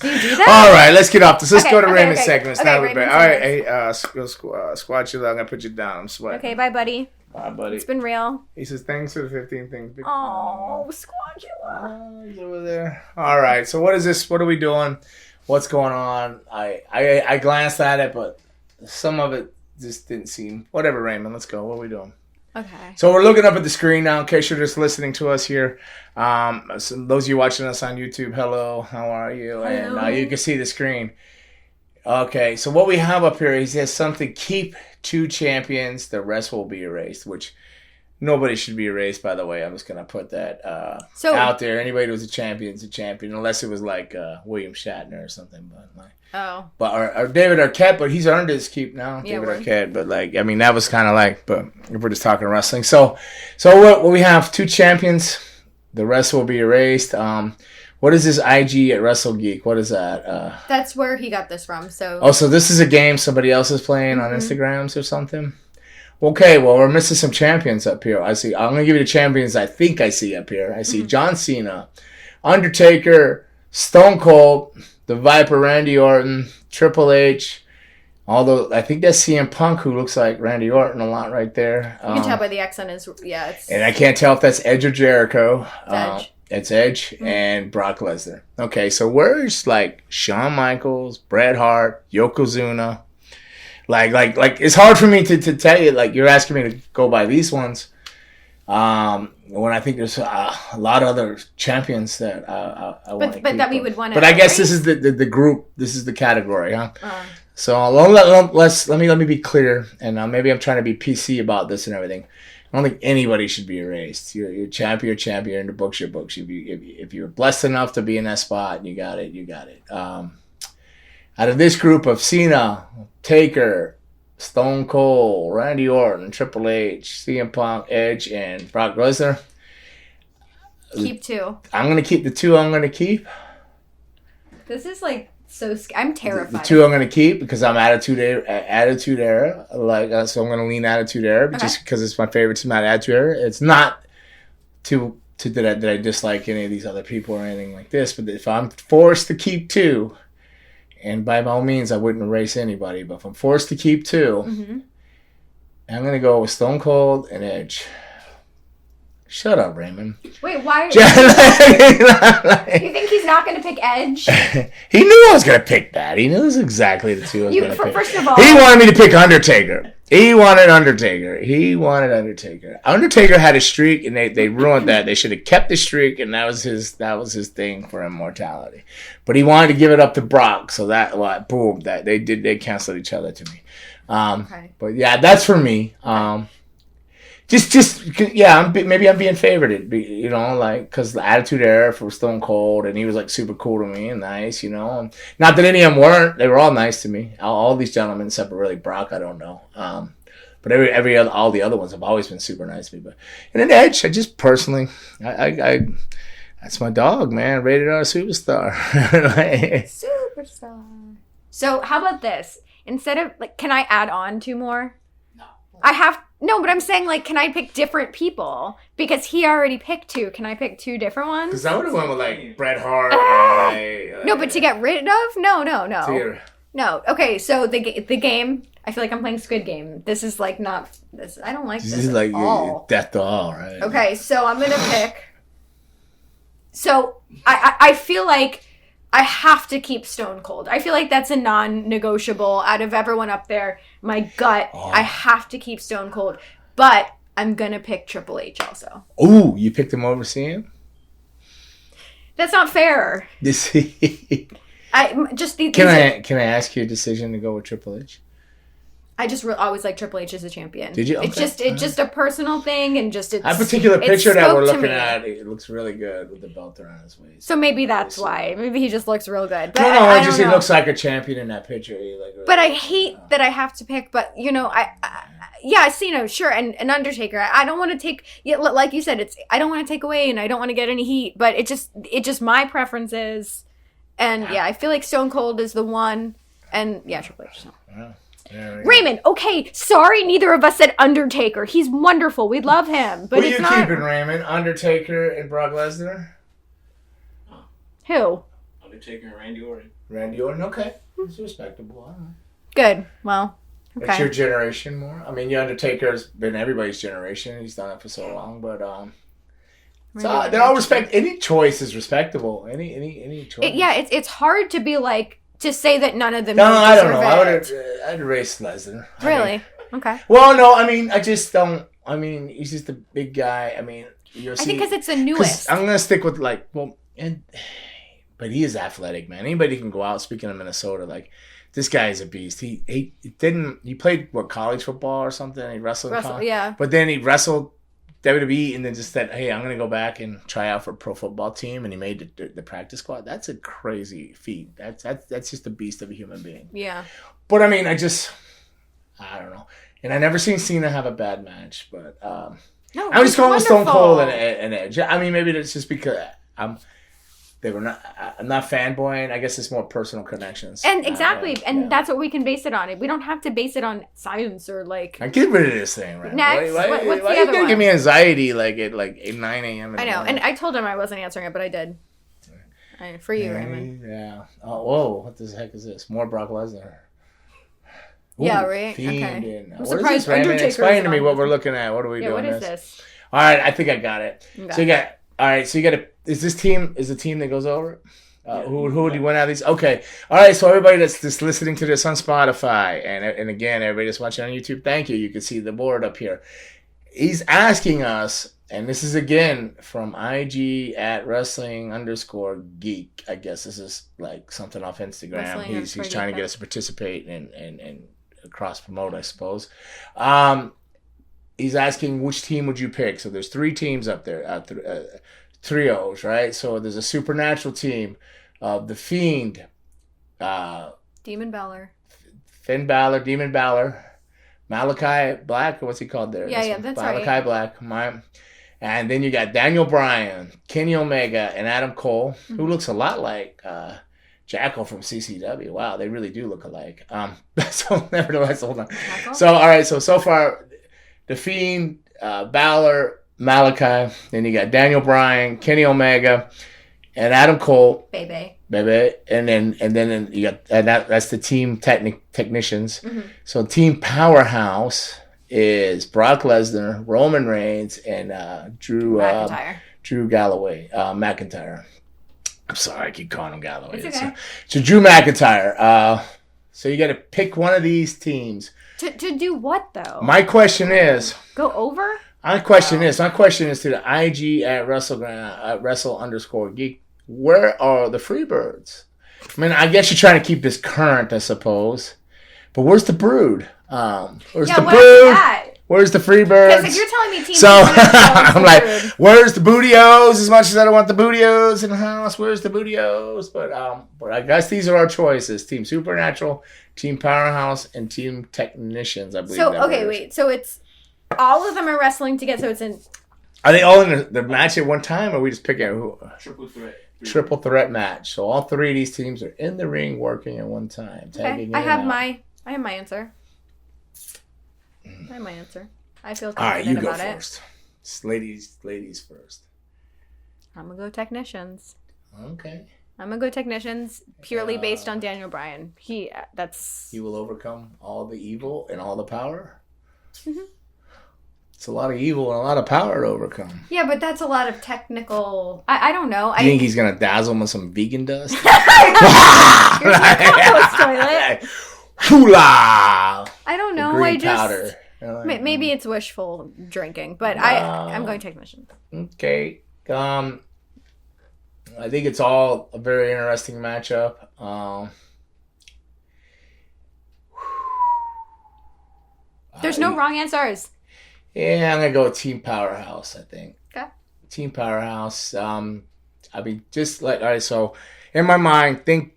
Do you do that? All right, let's get off this. Let's go to Raymond's okay. segment. It's Okay, not Raymond's All right, segment. hey, squat you. I'm going to put you down. I'm sweating. Okay, bye, buddy. Bye, buddy. It's been real. He says, thanks for the 15 things. Oh, Squadula. He's over there. All right. So what is this? What are we doing? What's going on? I glanced at it, but some of it just didn't seem. Whatever, Raymond. Let's go. What are we doing? Okay. So we're looking up at the screen now in case you're just listening to us here. So those of you watching us on YouTube, hello. How are you? Hello. And you can see the screen. Okay. So what we have up here, he says something, keep 2 champions, the rest will be erased, which nobody should be erased, by the way. I'm just going to put that out there. Anybody who was a champion is a champion, unless it was like William Shatner or something. But or David Arquette, but he's earned his keep now, Yeah, David word. Arquette. But that was kind of but if we're just talking wrestling. So what we have, 2 champions, the rest will be erased. What is this IG at WrestleGeek? What is that? That's where he got this from. So this is a game somebody else is playing on Instagrams or something? Okay, well, we're missing some champions up here. I see. I'm going to give you the champions I think I see up here. I see John Cena, Undertaker, Stone Cold, the Viper Randy Orton, Triple H, although I think that's CM Punk who looks like Randy Orton a lot right there. you can tell by the X on his, it's... And I can't tell if that's Edge or Jericho. Edge. It's Edge and Brock Lesnar. Okay, so where's Shawn Michaels, Bret Hart, Yokozuna? It's hard for me to tell you. You're asking me to go by these ones. When I think there's a lot of other champions that I want to keep. But that we would want to. But I guess this is the group. This is the category, huh? So let me be clear, and maybe I'm trying to be PC about this and everything. I don't think anybody should be erased. You're champion. In the books, your books. If you're blessed enough to be in that spot, you got it. You got it. Out of this group of Cena, Taker, Stone Cold, Randy Orton, Triple H, CM Punk, Edge, and Brock Lesnar, Keep 2. I'm going to keep the 2 I'm going to keep. This is so scary. I'm terrified. The 2 I'm going to keep because I'm Attitude Era. So I'm going to lean Attitude Era just because it's my favorite team out of Attitude Era. It's not that I dislike any of these other people or anything like this, but if I'm forced to keep 2, and by all means I wouldn't erase anybody, but if I'm forced to keep 2, I'm going to go with Stone Cold and Edge. Shut up, Raymond. Wait, why? You You think he's not going to pick Edge? He knew I was going to pick that. He knew exactly the two I was going to pick. First of all, he wanted me to pick Undertaker. He wanted Undertaker. Undertaker had a streak, and they ruined that. They should have kept the streak, and that was his thing for immortality. But he wanted to give it up to Brock, so boom, they canceled each other to me. Okay. But yeah, that's for me. Maybe I'm being favored, because the Attitude Era for Stone Cold, and he was like super cool to me and nice, and not that any of them weren't. They were all nice to me. All these gentlemen, except for really Brock, I don't know. But all the other ones have always been super nice to me. But and then Edge, I just personally, I that's my dog, man. Rated R superstar. Superstar. So how about this? Instead of can I add on 2 more? No, but I'm saying, can I pick different people? Because he already picked 2. Can I pick 2 different ones? Because I would have went with, Bret Hart. No, but to get rid of? No. No. Okay, so the game, I feel like I'm playing Squid Game. This is, not... this. I don't like this is at all. Death to all, right? Okay, so I'm going to pick... So, I feel like I have to keep Stone Cold. I feel like that's a non-negotiable out of everyone up there. My gut, I have to keep Stone Cold. But I'm going to pick Triple H also. Ooh, you picked him over CM? That's not fair. Can I ask you a decision to go with Triple H? I just always like Triple H as a champion. Did you? Okay. It's just a personal thing, and just it's. That particular picture that we're looking at, it looks really good with the belt around his waist. So maybe that's why. Maybe he just looks real good. But he looks like a champion in that picture. But I hate that I have to pick. But Cena, sure, and Undertaker. I don't want to take. Like you said, I don't want to take away, and I don't want to get any heat. But it just my preferences, and I feel like Stone Cold is the one, and Triple H. So. Wow. Raymond, okay, sorry neither of us said Undertaker. He's wonderful. We love him. But who are you keeping, Raymond? Undertaker and Brock Lesnar? Who? Undertaker and Randy Orton. Randy Orton, okay. It's respectable. Good. Well, okay. It's your generation more. I mean, Undertaker's been everybody's generation. He's done it for so long, but they all respect. Any choice is respectable. Any choice. It's hard to be to say that none of them. No, I don't know. I'd race Lesnar. Really? Okay. Well, no, I just don't. He's just a big guy. I think because it's the newest. I'm gonna stick with but he is athletic, man. Anybody can go out. Speaking of Minnesota, this guy is a beast. He played college football or something. He wrestled. Yeah. But then he wrestled WWE and then just said, hey, I'm going to go back and try out for a pro football team. And he made the practice squad. That's a crazy feat. That's just a beast of a human being. Yeah. But I don't know. And I never seen Cena have a bad match. But no, I was going with Stone Cold and Edge. Maybe that's just because I'm not fanboying. I guess it's more personal connections. And exactly. That's what we can base it on. We don't have to base it on science or I get rid of this thing, right? Next. What's why the you other gotta one? give me anxiety at 9 a.m. I know. And I told him I wasn't answering it, but I did. For you, Raymond. Yeah. Oh, whoa. What the heck is this? More Brock Lesnar. Ooh, yeah, right? Fiend Okay. in. I'm surprised Undertaker. Explain to me what we're looking at. What are we doing? What is this? All right. I think I got it. Okay. So you got... All right. So you got to... Is the team that goes over? Who would you win out of these? Okay. All right. So everybody that's just listening to this on Spotify and again, everybody that's watching on YouTube, thank you. You can see the board up here. He's asking us, and this is again from IG at wrestling_geek. I guess this is something off Instagram. He's trying to get us to participate and cross promote, I suppose. He's asking which team would you pick? So there's 3 teams up there, trios, right? So there's a supernatural team of The Fiend, Demon Balor, Finn Balor, Demon Balor, Malachi Black, or what's he called there? Yeah, that's Malachi right. Black. And then you got Daniel Bryan, Kenny Omega, and Adam Cole, who looks a lot like Jackal from CCW. Wow, they really do look alike. So nevertheless, hold on. Jackal? So all right, so far, The Fiend, Balor, Malachi, then you got Daniel Bryan, Kenny Omega, and Adam Cole. Baby. And then you got that's the team technicians. Mm-hmm. So Team Powerhouse is Brock Lesnar, Roman Reigns, and Drew McIntyre. I'm sorry, I keep calling him Galloway. It's okay. So Drew McIntyre. So you got to pick one of these teams. To do what, though? My question is... Go over? My question is to the IG at Wrestle_Geek. Where are the Freebirds? I mean, I guess you're trying to keep this current, I suppose. But where's the Brood? Where's the Brood? Where's the Freebirds? Because if you're telling me team, so I'm like, where's the Bootios? As much as I don't want the Bootios in the house, where's the Bootios? But I guess these are our choices: Team Supernatural, Team Powerhouse, and Team Technicians. I believe. So okay, wait. So it's all of them are wrestling together. So it's in. Are they all in the match at one time, or are we just picking who? Triple threat match. So all three of these teams are in the ring working at one time. Okay. I have my answer. I feel confident all right, you go about first. Ladies first. I'm gonna go Technicians. Okay. I'm gonna go Technicians purely based on Daniel Bryan. He will overcome all the evil and all the power. Mm-hmm. It's a lot of evil and a lot of power to overcome. Yeah, but that's a lot of technical. I don't know. You think he's gonna dazzle him with some vegan dust? Here's my compost toilet. Hula! I don't know. Green powder. Maybe it's wishful drinking, but I'm going Technicians. Okay. I think it's all a very interesting matchup. There's no wrong answers. Yeah, I'm gonna go with Team Powerhouse. I think. Okay. Team Powerhouse. I mean, just like all right. So, in my mind, think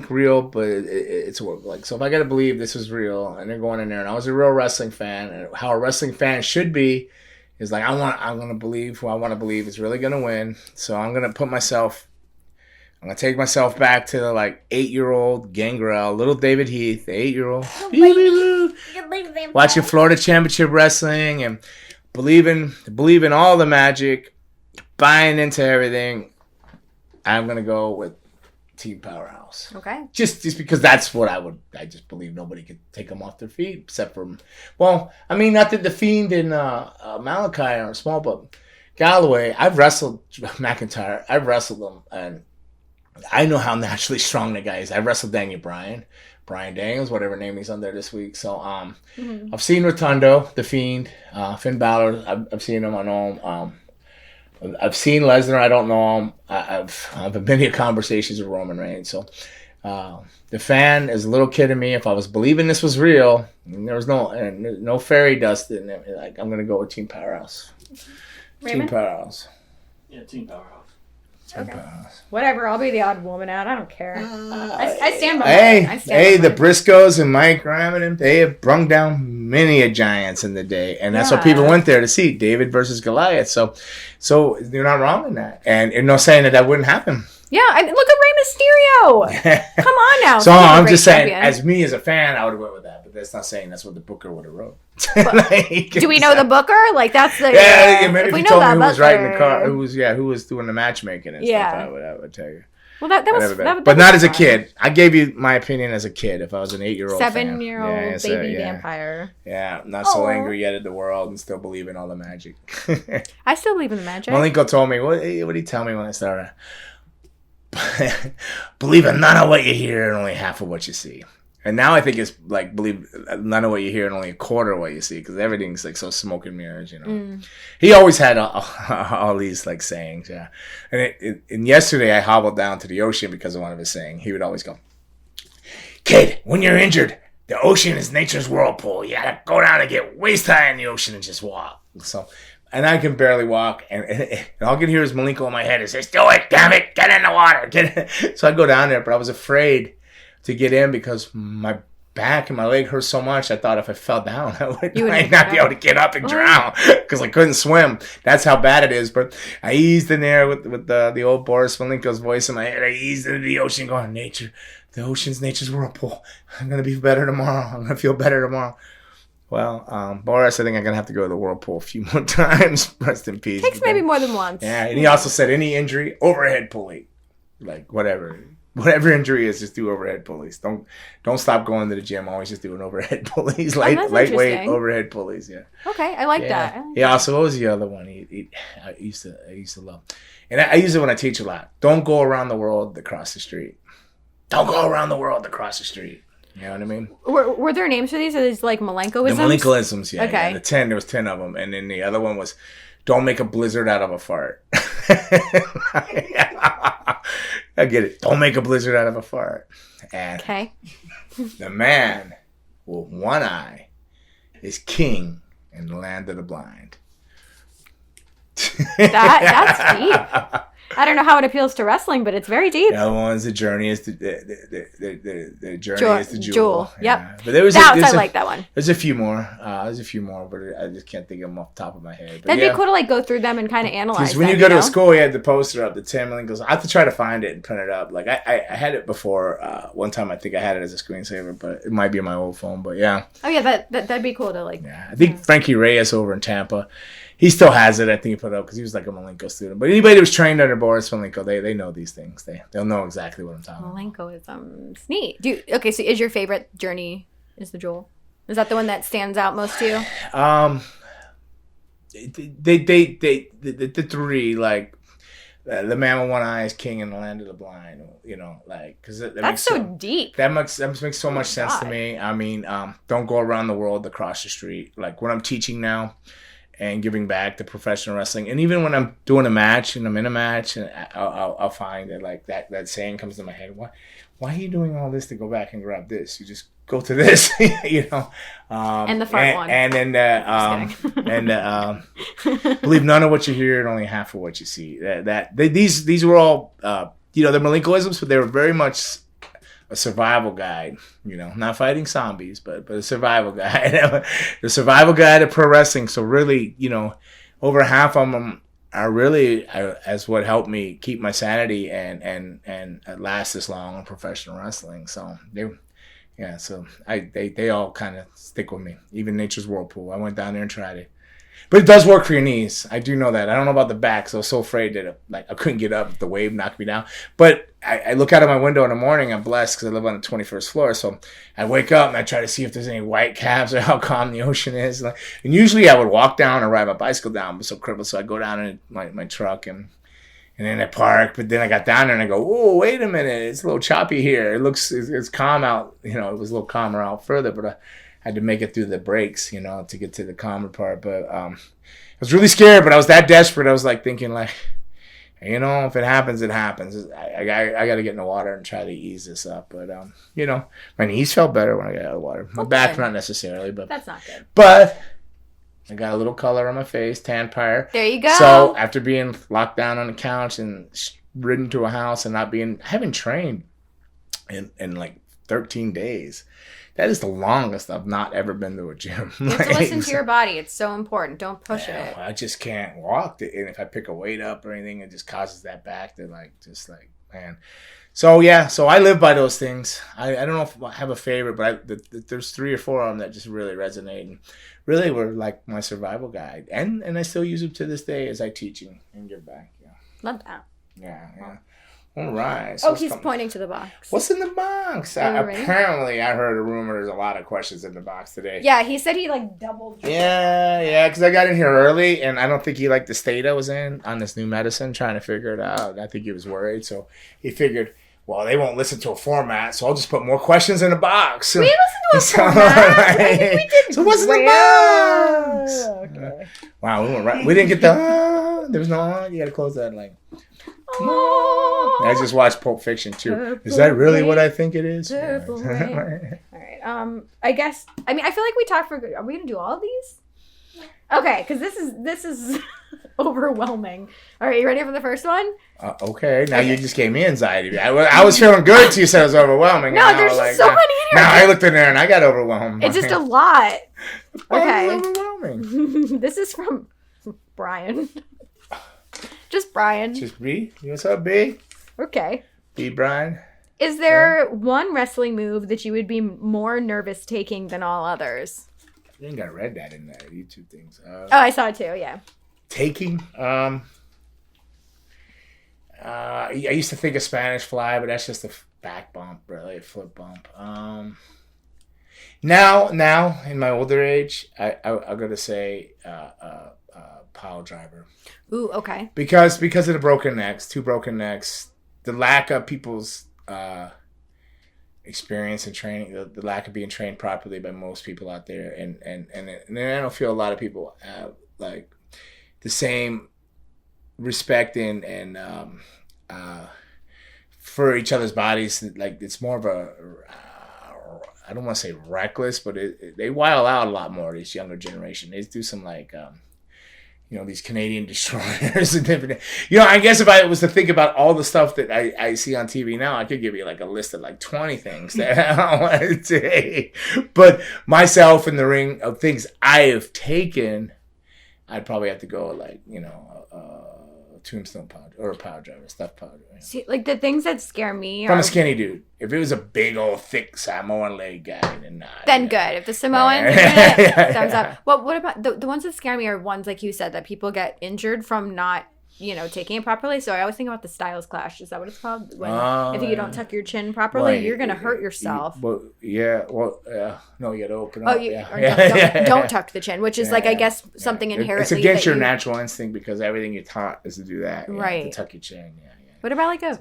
real, but it's like so. If I gotta believe this was real, and they're going in there, and I was a real wrestling fan, and how a wrestling fan should be, is like I'm gonna believe who I want to believe is really gonna win. So I'm gonna take myself back to the 8-year-old Gangrel, little David Heath, 8-year-old, watching Florida Championship Wrestling and believing all the magic, buying into everything. I'm gonna go with Team Powerhouse. Okay. Just because that's what I just believe nobody could take them off their feet except for, well, I mean, not that the Fiend and Malachi are small, but Galloway, I've wrestled McIntyre. I've wrestled them, and I know how naturally strong the guy is. I wrestled Daniel Bryan Daniels, whatever name he's under this week. So I've seen Rotundo, the Fiend, Finn Balor. I've seen him. I know him. I've seen Lesnar. I don't know him. I've had many conversations with Roman Reigns. So the fan is a little kid in me. If I was believing this was real, and there was no fairy dust in it, I'm gonna go with Team Powerhouse. Raymond? Team Powerhouse. Yeah, Team Powerhouse. Okay. Whatever, I'll be the odd woman out. I don't care. I stand by the Briscoes and Mike Graham, they have brung down many a giants in the day, and that's what people went there to see, David versus Goliath. So you're not wrong in that, and you're not saying that wouldn't happen. Yeah, look at Rey Mysterio. Come on now. So I'm just saying, as a fan, I would have went with that, but that's not saying that's what the Booker would have wrote. Do we know the Booker? That's the maybe if you told me who was writing the car, who was doing the matchmaking and stuff, I would tell you. Well, that was but not as a kid. I gave you my opinion as a kid. If I was an 8-year-old, 7-year-old baby vampire. Yeah, not so angry yet at the world and still believe in all the magic. I still believe in the magic. Malenko told me, what did he tell me when I started? Believe in none of what you hear and only half of what you see. And now I think it's believe none of what you hear and only a quarter of what you see, because everything's so smoke and mirrors, He always had all these sayings, yeah. And yesterday I hobbled down to the ocean because of one of his sayings. He would always go, "Kid, when you're injured, the ocean is nature's whirlpool. You gotta go down and get waist high in the ocean and just walk." So, and I can barely walk, and all I can hear is Malenko in my head. It says, "Do it, damn it, get in the water." So I go down there, but I was afraid to get in because my back and my leg hurt so much. I thought if I fell down, I would not be able to get up and drown because I couldn't swim. That's how bad it is. But I eased in there with the old Boris Malenko's voice in my head. I eased into the ocean going, "Nature, the ocean's nature's whirlpool. I'm going to be better tomorrow. I'm going to feel better tomorrow." Well, Boris, I think I'm going to have to go to the whirlpool a few more times. Rest in peace. Takes maybe more than once. Yeah, and he also said any injury, overhead pulley. Whatever. whatever injury is, just do overhead pulleys. Don't stop going to the gym. Always just doing overhead pulleys, lightweight overhead pulleys. Yeah. Okay, I like that. Yeah. So what was the other one? I used to love, and I use it when I teach a lot. Don't go around the world across the street. Don't go around the world across the street. You know what I mean? Were there names for these? Are these like Malenkoisms? The Malenkoisms, yeah. Okay. Yeah. There was 10 of them, and then the other one was, don't make a blizzard out of a fart. I get it. Don't make a blizzard out of a fart. And the man with one eye is king in the land of the blind. That's deep. I don't know how it appeals to wrestling, but it's very deep. The other one's the journey is the journey is the jewel. Yep. Yeah. But I like that one. There's a few more. But I just can't think of them off the top of my head. But that'd be cool to like go through them and kind of analyze. Because when you go to a school, you had the poster up, the 10 million goes. I have to try to find it and print it up. Like I had it before. One time I think I had it as a screensaver, but it might be on my old phone. But yeah. Oh yeah, that'd be cool to like. Yeah, I think Frankie Reyes over in Tampa. He still has it. I think he put it up because he was like a Malenko student. But anybody who was trained under Boris Malenko, they know these things. They'll know exactly what I'm talking about. Malenkoisms. Neat. So is your favorite journey is the jewel? Is that the one that stands out most to you? The three, like the man with one eye is king in the land of the blind. You know, like because that's so deep. That makes so much sense to me. I mean, don't go around the world across the street. Like when I'm teaching now. And giving back to professional wrestling, and even when I'm doing a match and I'm in a match, and I'll find that like that saying comes to my head: why are you doing all this to go back and grab this? You just go to this, you know. And the fart one. And then believe none of what you hear and only half of what you see. These were all the Malenkoisms, but they were very much a survival guide, you know, not fighting zombies, but a survival guide. The survival guide of pro wrestling. So really, you know, over half of them are really as what helped me keep my sanity and last this long in professional wrestling. So they all kind of stick with me. Even Nature's Whirlpool. I went down there and tried it. But it does work for your knees. I do know that. I don't know about the back, so I was so afraid that I couldn't get up. The wave knocked me down. But I look out of my window in the morning. I'm blessed because I live on the 21st floor. So I wake up and I try to see if there's any white caps or how calm the ocean is. And usually I would walk down or ride my bicycle down. I'm so crippled. So I go down in my truck and then I park. But then I got down there and I go, oh, wait a minute. It's a little choppy here. It's calm out. You know, it was a little calmer out further. But had to make it through the breaks, you know, to get to the calmer part. But I was really scared, but I was that desperate. I was like thinking like, you know, if it happens, it happens. I got to get in the water and try to ease this up. But, you know, my knees felt better when I got out of the water. My back, not necessarily, but that's not good. But I got a little color on my face, tan pyre. There you go. So after being locked down on the couch and ridden to a house and I haven't trained in like 13 days. That is the longest I've not ever been to a gym. You have to listen to your body. It's so important. Don't push it. I just can't walk. And if I pick a weight up or anything, it just causes that back to man. So, yeah. So I live by those things. I don't know if I have a favorite, but there's 3 or 4 of them that just really resonate. And really were like my survival guide. And I still use them to this day as I teach and give back. Yeah. Love that. Yeah. All right. So he's pointing to the box. What's in the box? Apparently, I heard a rumor there's a lot of questions in the box today. Yeah, he said he like doubled. Yeah, because I got in here early, and I don't think he liked the state I was in on this new medicine, trying to figure it out. I think he was worried, so he figured, well, they won't listen to a format, so I'll just put more questions in the box. We listened to a format. We didn't. So what's in the box? Okay. Wow, we went right. We didn't get the. There was no. You got to close that like. I just watched Pulp Fiction too. Purple is that really what I think it is? All right. I guess. I mean, I feel like we talked for. Are we gonna do all of these? Okay, because this is overwhelming. All right, you ready for the first one? Okay. Now you just gave me anxiety. I was feeling good until you said it was overwhelming. No, there's just so many in here. Now I looked in there and I got overwhelmed. It's just a lot. Okay. Overwhelming. This is from Brian. Just Brian. Just B? What's up, B? Okay. B, Brian. Is there one wrestling move that you would be more nervous taking than all others? I think I read that in the YouTube things. I saw it too, yeah. Taking? used to think of Spanish Fly, but that's just a back bump, really, a foot bump. Now, in my older age, I'm going to say pile driver. Ooh, okay. Because of the broken necks, 2 broken necks, the lack of people's experience and training, the lack of being trained properly by most people out there, and I don't feel a lot of people have like the same respect and for each other's bodies. Like it's more of a I don't want to say reckless, but they wild out a lot more. This younger generation, they do some like these Canadian destroyers and different. I guess if I was to think about all the stuff that I see on TV now, I could give you like a list of like 20 things that I want to say. But myself in the ring of things I have taken, I'd probably have to go like tombstone power or a power driver, stuff power driver. See, like the things that scare me from a skinny dude. If it was a big old thick Samoan leg guy, then not. Then good. If the Samoans are it, thumbs up. Well, what about the ones that scare me are ones like you said that people get injured from not taking it properly. So I always think about the Styles Clash. Is that what it's called? If you don't tuck your chin properly, right. You're gonna hurt yourself. No, you gotta open up. Don't tuck the chin, which is like I guess something inherently. It's against your natural instinct because everything you're taught is to do that. Right. To tuck your chin. Yeah. What about like a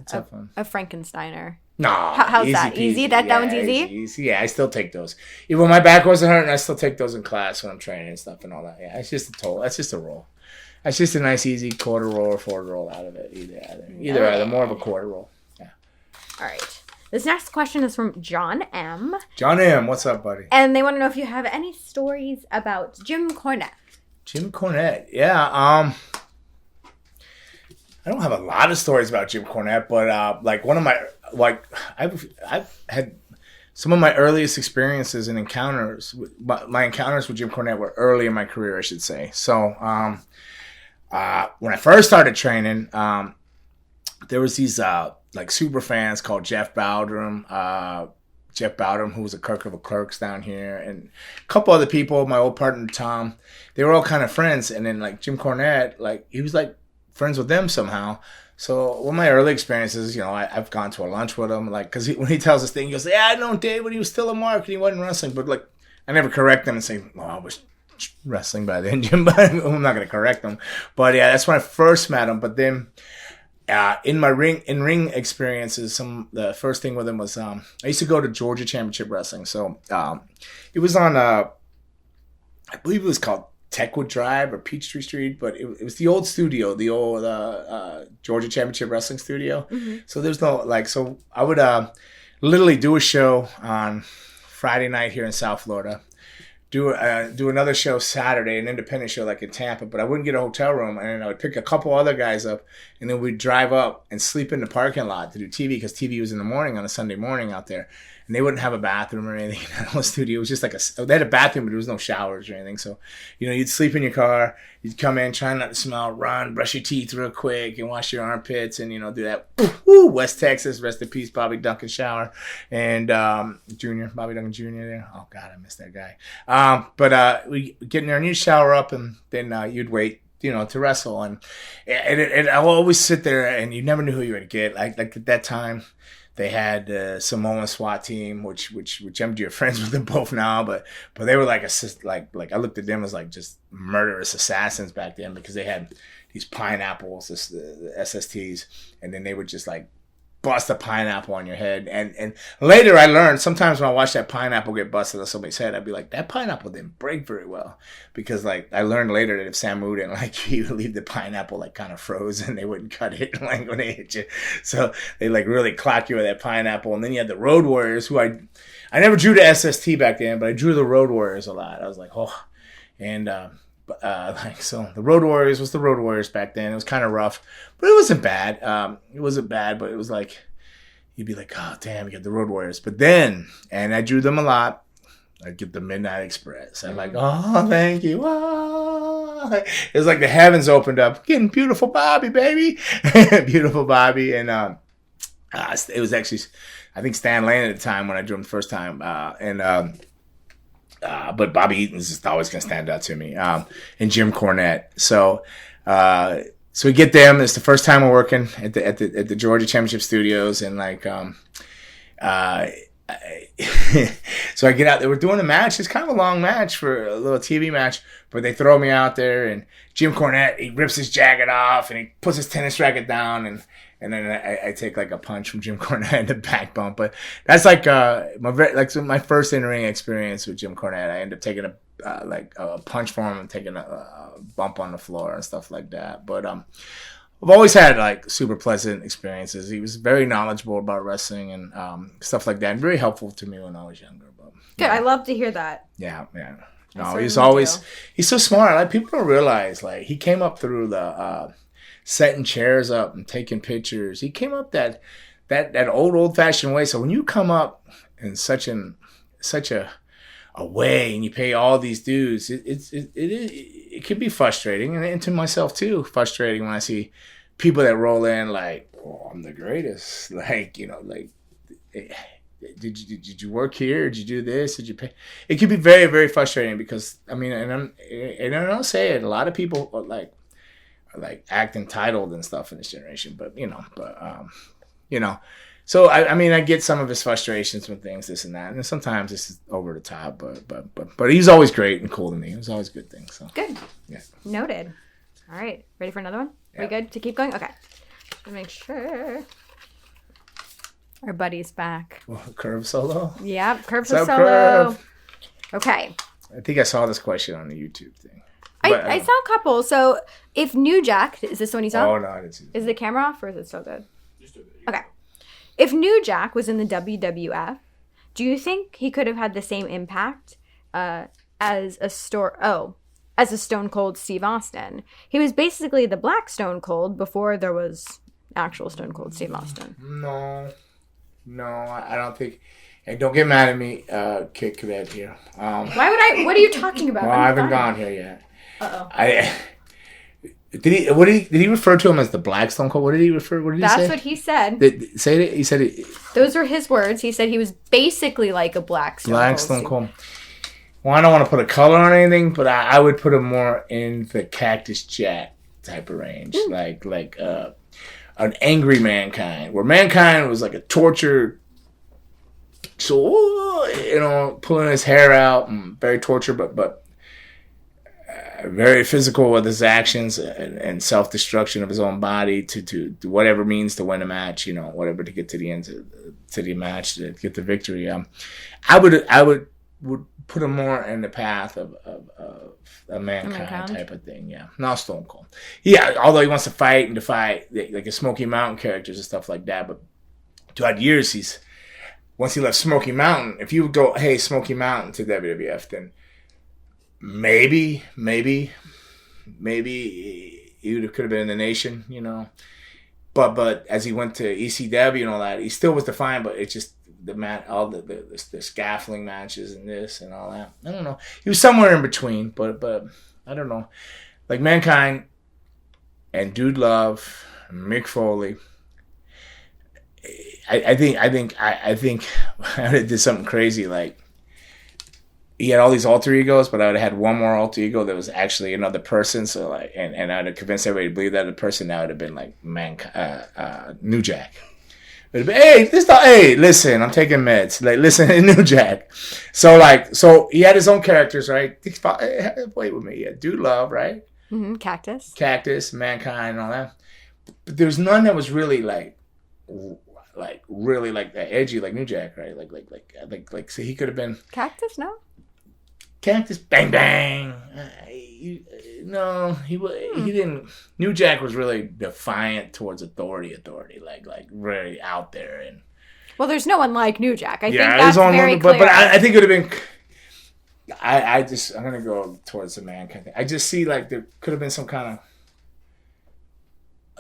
Frankensteiner? No. How's that? Easy? That one's easy? Easy? Yeah, I still take those. Even when my back wasn't hurting, I still take those in class when I'm training and stuff and all that. Yeah, it's just a toll. That's just a roll. That's just a nice, easy quarter roll or forward roll out of it. Either. More of a quarter roll. Yeah. All right. This next question is from John M. John M. What's up, buddy? And they want to know if you have any stories about Jim Cornette. Jim Cornette. Yeah. I don't have a lot of stories about Jim Cornette, but like one of my I've had some of my earliest experiences and encounters. My encounters with Jim Cornette were early in my career, I should say. So when I first started training, there was these like super fans called Jeff Bowdrum, who was a clerk of the clerks down here, and a couple other people, my old partner Tom. They were all kind of friends, and then like Jim Cornette, like he was like friends with them somehow. So one of my early experiences, I've gone to a lunch with him, like, because when he tells this thing, he goes, "Yeah, I know Dave when he was still a mark and he wasn't wrestling," but like, I never correct him and say, "Well, I was wrestling by then, Jim," but I'm not gonna correct him. But yeah, that's when I first met him. But then in my ring experiences, the first thing with him was I used to go to Georgia Championship Wrestling. So it was on I believe it was called Techwood Drive or Peachtree Street, but it was the old studio, the old Georgia Championship Wrestling studio. Mm-hmm. So there's no so I would literally do a show on Friday night here in South Florida, do another show Saturday, an independent show like in Tampa, but I wouldn't get a hotel room, and then I would pick a couple other guys up, and then we'd drive up and sleep in the parking lot to do TV, because TV was in the morning on a Sunday morning out there. And they wouldn't have a bathroom or anything in the studio. It was just like they had a bathroom, but there was no showers or anything. So, you'd sleep in your car. You'd come in, try not to smell, run, brush your teeth real quick, and wash your armpits, and, do that. Woo, West Texas, rest in peace, Bobby Duncan shower. And Bobby Duncan Jr. there. Oh, God, I miss that guy. But we get in there and you'd shower up, and then you'd wait, to wrestle. And I'll always sit there, and you never knew who you would get. Like at that time, they had Samoan SWAT team, which I'm dear friends with them both now, but they were like I looked at them as like just murderous assassins back then, because they had these pineapples, the SSTs, and then they would just like bust a pineapple on your head. And later I learned, sometimes when I watch that pineapple get busted on somebody's head, I'd be like, that pineapple didn't break very well, because like I learned later that if Samu didn't like you, would leave the pineapple like kind of frozen, they wouldn't cut it like when they hit you. So they like really clock you with that pineapple. And then you had the Road Warriors, who I never drew the SST back then, but I drew the Road Warriors a lot. I was like, oh, and so the Road Warriors was the Road Warriors back then. It was kind of rough, but it wasn't bad. But it was like, you'd be like, oh, damn, you get the Road Warriors. But then, and I drew them a lot, I'd get the Midnight Express. I'm like, oh, thank you. Oh. It was like the heavens opened up. Getting Beautiful Bobby, baby. Beautiful Bobby. And it was actually, I think, Stan Lane at the time when I drew him the first time. But Bobby Eaton's just always going to stand out to me. And Jim Cornette. So So we get them. It's the first time we're working at the Georgia Championship Studios, and like so I get out there. We're doing a match. It's kind of a long match for a little TV match, but they throw me out there, and Jim Cornette, he rips his jacket off and he puts his tennis racket down, and then I take like a punch from Jim Cornette in the back bump. But that's like my first in-ring experience with Jim Cornette. I ended up taking a punch from him and taking a bump on the floor and stuff like that. But I've always had like super pleasant experiences. He was very knowledgeable about wrestling and stuff like that, and very helpful to me when I was younger. But, Good. I love to hear that. Yeah. No, he's so smart. Like, people don't realize, like, he came up through the setting chairs up and taking pictures. He came up that old fashioned way. So when you come up in such a way and you pay all these dues, it can be frustrating, and to myself too, frustrating when I see people that roll in like, oh, I'm the greatest. Like, like, did you work here? Did you do this? Did you pay? It can be very, very frustrating because, I mean, and I don't say it, a lot of people are like act entitled and stuff in this generation, but so I mean, I get some of his frustrations with things, this and that, and sometimes this is over the top, but he's always great and cool to me. It was always good things. So good. Yeah. Noted. All right, ready for another one? Yeah. We good to keep going? Okay. Just make sure our buddy's back. Well, Curve Solo. Yeah, Curve What's up, Solo. Curve? Okay. I think I saw this question on the YouTube thing. I saw a couple. So, if New Jack, is this the one you saw? Oh no, I didn't see that. Is the camera off or is it still good? Okay. If New Jack was in the WWF, do you think he could have had the same impact as a Stone Cold Steve Austin? He was basically the Black Stone Cold before there was actual Stone Cold Steve Austin. No, I don't think. And don't get mad at me, Kid Cadet here. Why would I? What are you talking about? Well, I haven't gone here yet. Uh-oh. Did he refer to him as the Black Stone Cold? What did he say? That's what he said. Say it. He said it. Those were his words. He said he was basically like a Black Stone Cold. Well, I don't want to put a color on anything, but I would put him more in the Cactus Jack type of range, like an angry Mankind, where Mankind was like a tortured, so pulling his hair out and very tortured, but very physical with his actions and self-destruction of his own body to do whatever means to win a match, whatever to get to the end to the match to get the victory. I would put him more in the path of a Mankind type of thing. Yeah, not Stone Cold. Yeah, although he wants to fight and defy like a Smoky Mountain characters and stuff like that, but throughout years once he left Smoky Mountain, if you would go, hey, Smoky Mountain to WWF, then maybe he could have been in the Nation, But as he went to ECW and all that, he still was defined. But it's just all the scaffolding matches and this and all that. I don't know. He was somewhere in between, but I don't know. Like Mankind and Dude Love, Mick Foley. I think I did something crazy. Like, he had all these alter egos, but I would have had one more alter ego that was actually another person. So like, and I'd have convinced everybody to believe that the person now would have been like New Jack. It would have been, hey, listen, I'm taking meds. Like, listen, New Jack. So he had his own characters, right? Wait with me, yeah, Dude Love, right? Mm-hmm. Cactus, Mankind, and all that. But there's none that was really really like that edgy like New Jack, right? Like so he could have been Cactus, no? Cactus, bang bang. No, he didn't. New Jack was really defiant towards authority, like really out there. And well, there's no one like New Jack. I think that's very clear. But I think it would have been. I'm gonna go towards the Mankind thing. I just see like there could have been some kind of.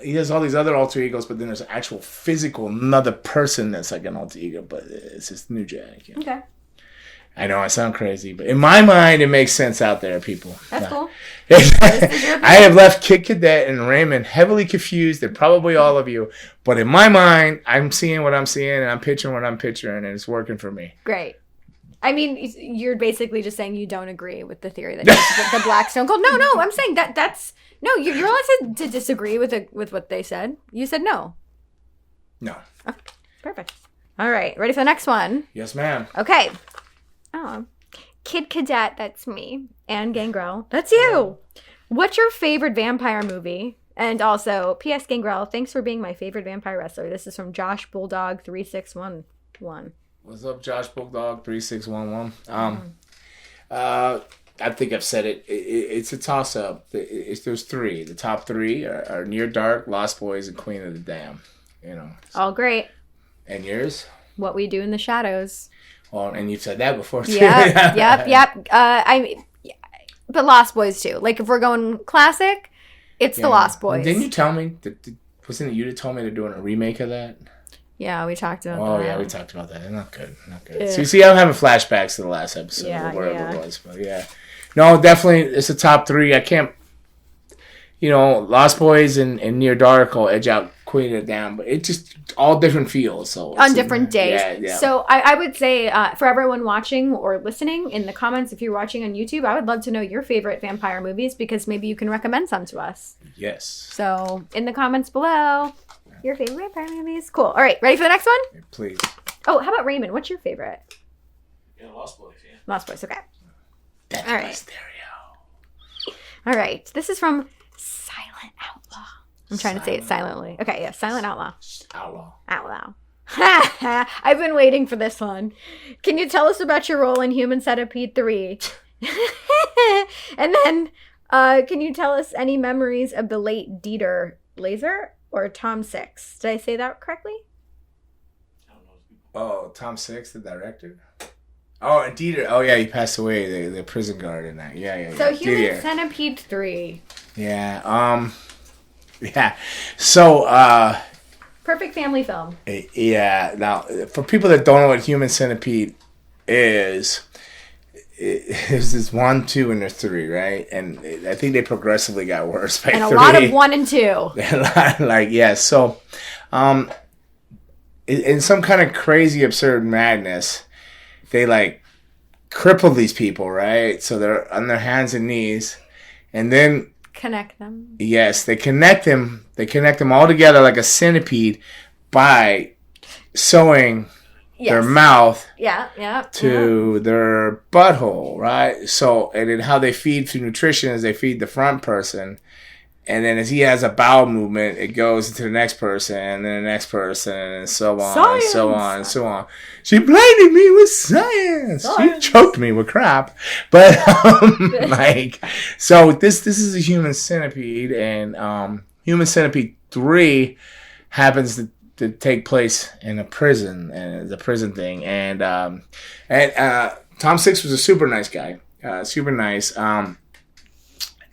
He has all these other alter egos, but then there's an actual physical another person that's like an alter ego, but it's just New Jack. Okay. I know I sound crazy, but in my mind, it makes sense out there, people. That's cool. I have left Kid Cadet and Raymond heavily confused, and probably all of you. But in my mind, I'm seeing what I'm seeing, and I'm picturing what I'm picturing, and it's working for me. Great. I mean, you're basically just saying you don't agree with the theory that the Black Stone Cold. No, I'm saying that's no. You're allowed to disagree with what they said. You said no. No. Okay, perfect. All right, ready for the next one? Yes, ma'am. Okay. Oh, Kid Cadet, that's me, and Gangrel, that's you. What's your favorite vampire movie? And also, P.S. Gangrel, thanks for being my favorite vampire wrestler. This is from Josh Bulldog 3611. What's up, Josh Bulldog 3611? I think I've said it. It's a toss-up. There's three. The top three are Near Dark, Lost Boys, and Queen of the Dam. All great. And yours? What We Do in the Shadows. Well, and you've said that before too. Yep. But Lost Boys too. Like if we're going classic, it's the Lost Boys. Didn't you tell me? Wasn't it you that told me they're doing a remake of that? Yeah, we talked about that. Oh, yeah, we talked about that. Not good. Yeah. So you see, I'm having flashbacks to the last episode or whatever it was. But yeah. No, definitely, it's a top three. I can't, Lost Boys and Near Dark will edge out Queen of the Dam, but it's just all different feels. So on different days. Yeah. So I would say for everyone watching or listening in the comments, if you're watching on YouTube, I would love to know your favorite vampire movies because maybe you can recommend some to us. Yes. So in the comments below, your favorite vampire movies. Cool. All right, ready for the next one? Please. Oh, how about Raymond? What's your favorite? Yeah, Lost Boys, yeah. Lost Boys, okay. That's all right. my stereo. All right, this is from Silent Outlaw. I'm trying to say it silently. Okay, yeah, Silent Outlaw. Outlaw. I've been waiting for this one. Can you tell us about your role in Human Centipede 3? And then, can you tell us any memories of the late Dieter Laser or Tom Six? Did I say that correctly? Oh, Tom Six, the director? Oh, and Dieter. Oh, yeah, he passed away. The prison guard in that. Yeah. So Human Centipede 3. Yeah. Yeah. So, perfect family film. Yeah. Now, for people that don't know what Human Centipede is, there's this 1, 2, and there's 3, right? And I think they progressively got worse by 3. And a lot of 1 and 2. So, in some kind of crazy, absurd madness, they cripple these people, right? So they're on their hands and knees, and then connect them. Yes, they connect them. They connect them all together like a centipede by sewing their mouth to their butthole, right? So, and then how they feed through nutrition is they feed the front person. And then as he has a bowel movement, it goes into the next person, and then the next person, and so on, and so on, and so on. She blinded me with science. She choked me with crap. But, so this is a Human Centipede, and Human Centipede 3 happens to take place in a prison, and the prison thing. And Tom Six was a super nice guy. Super nice. I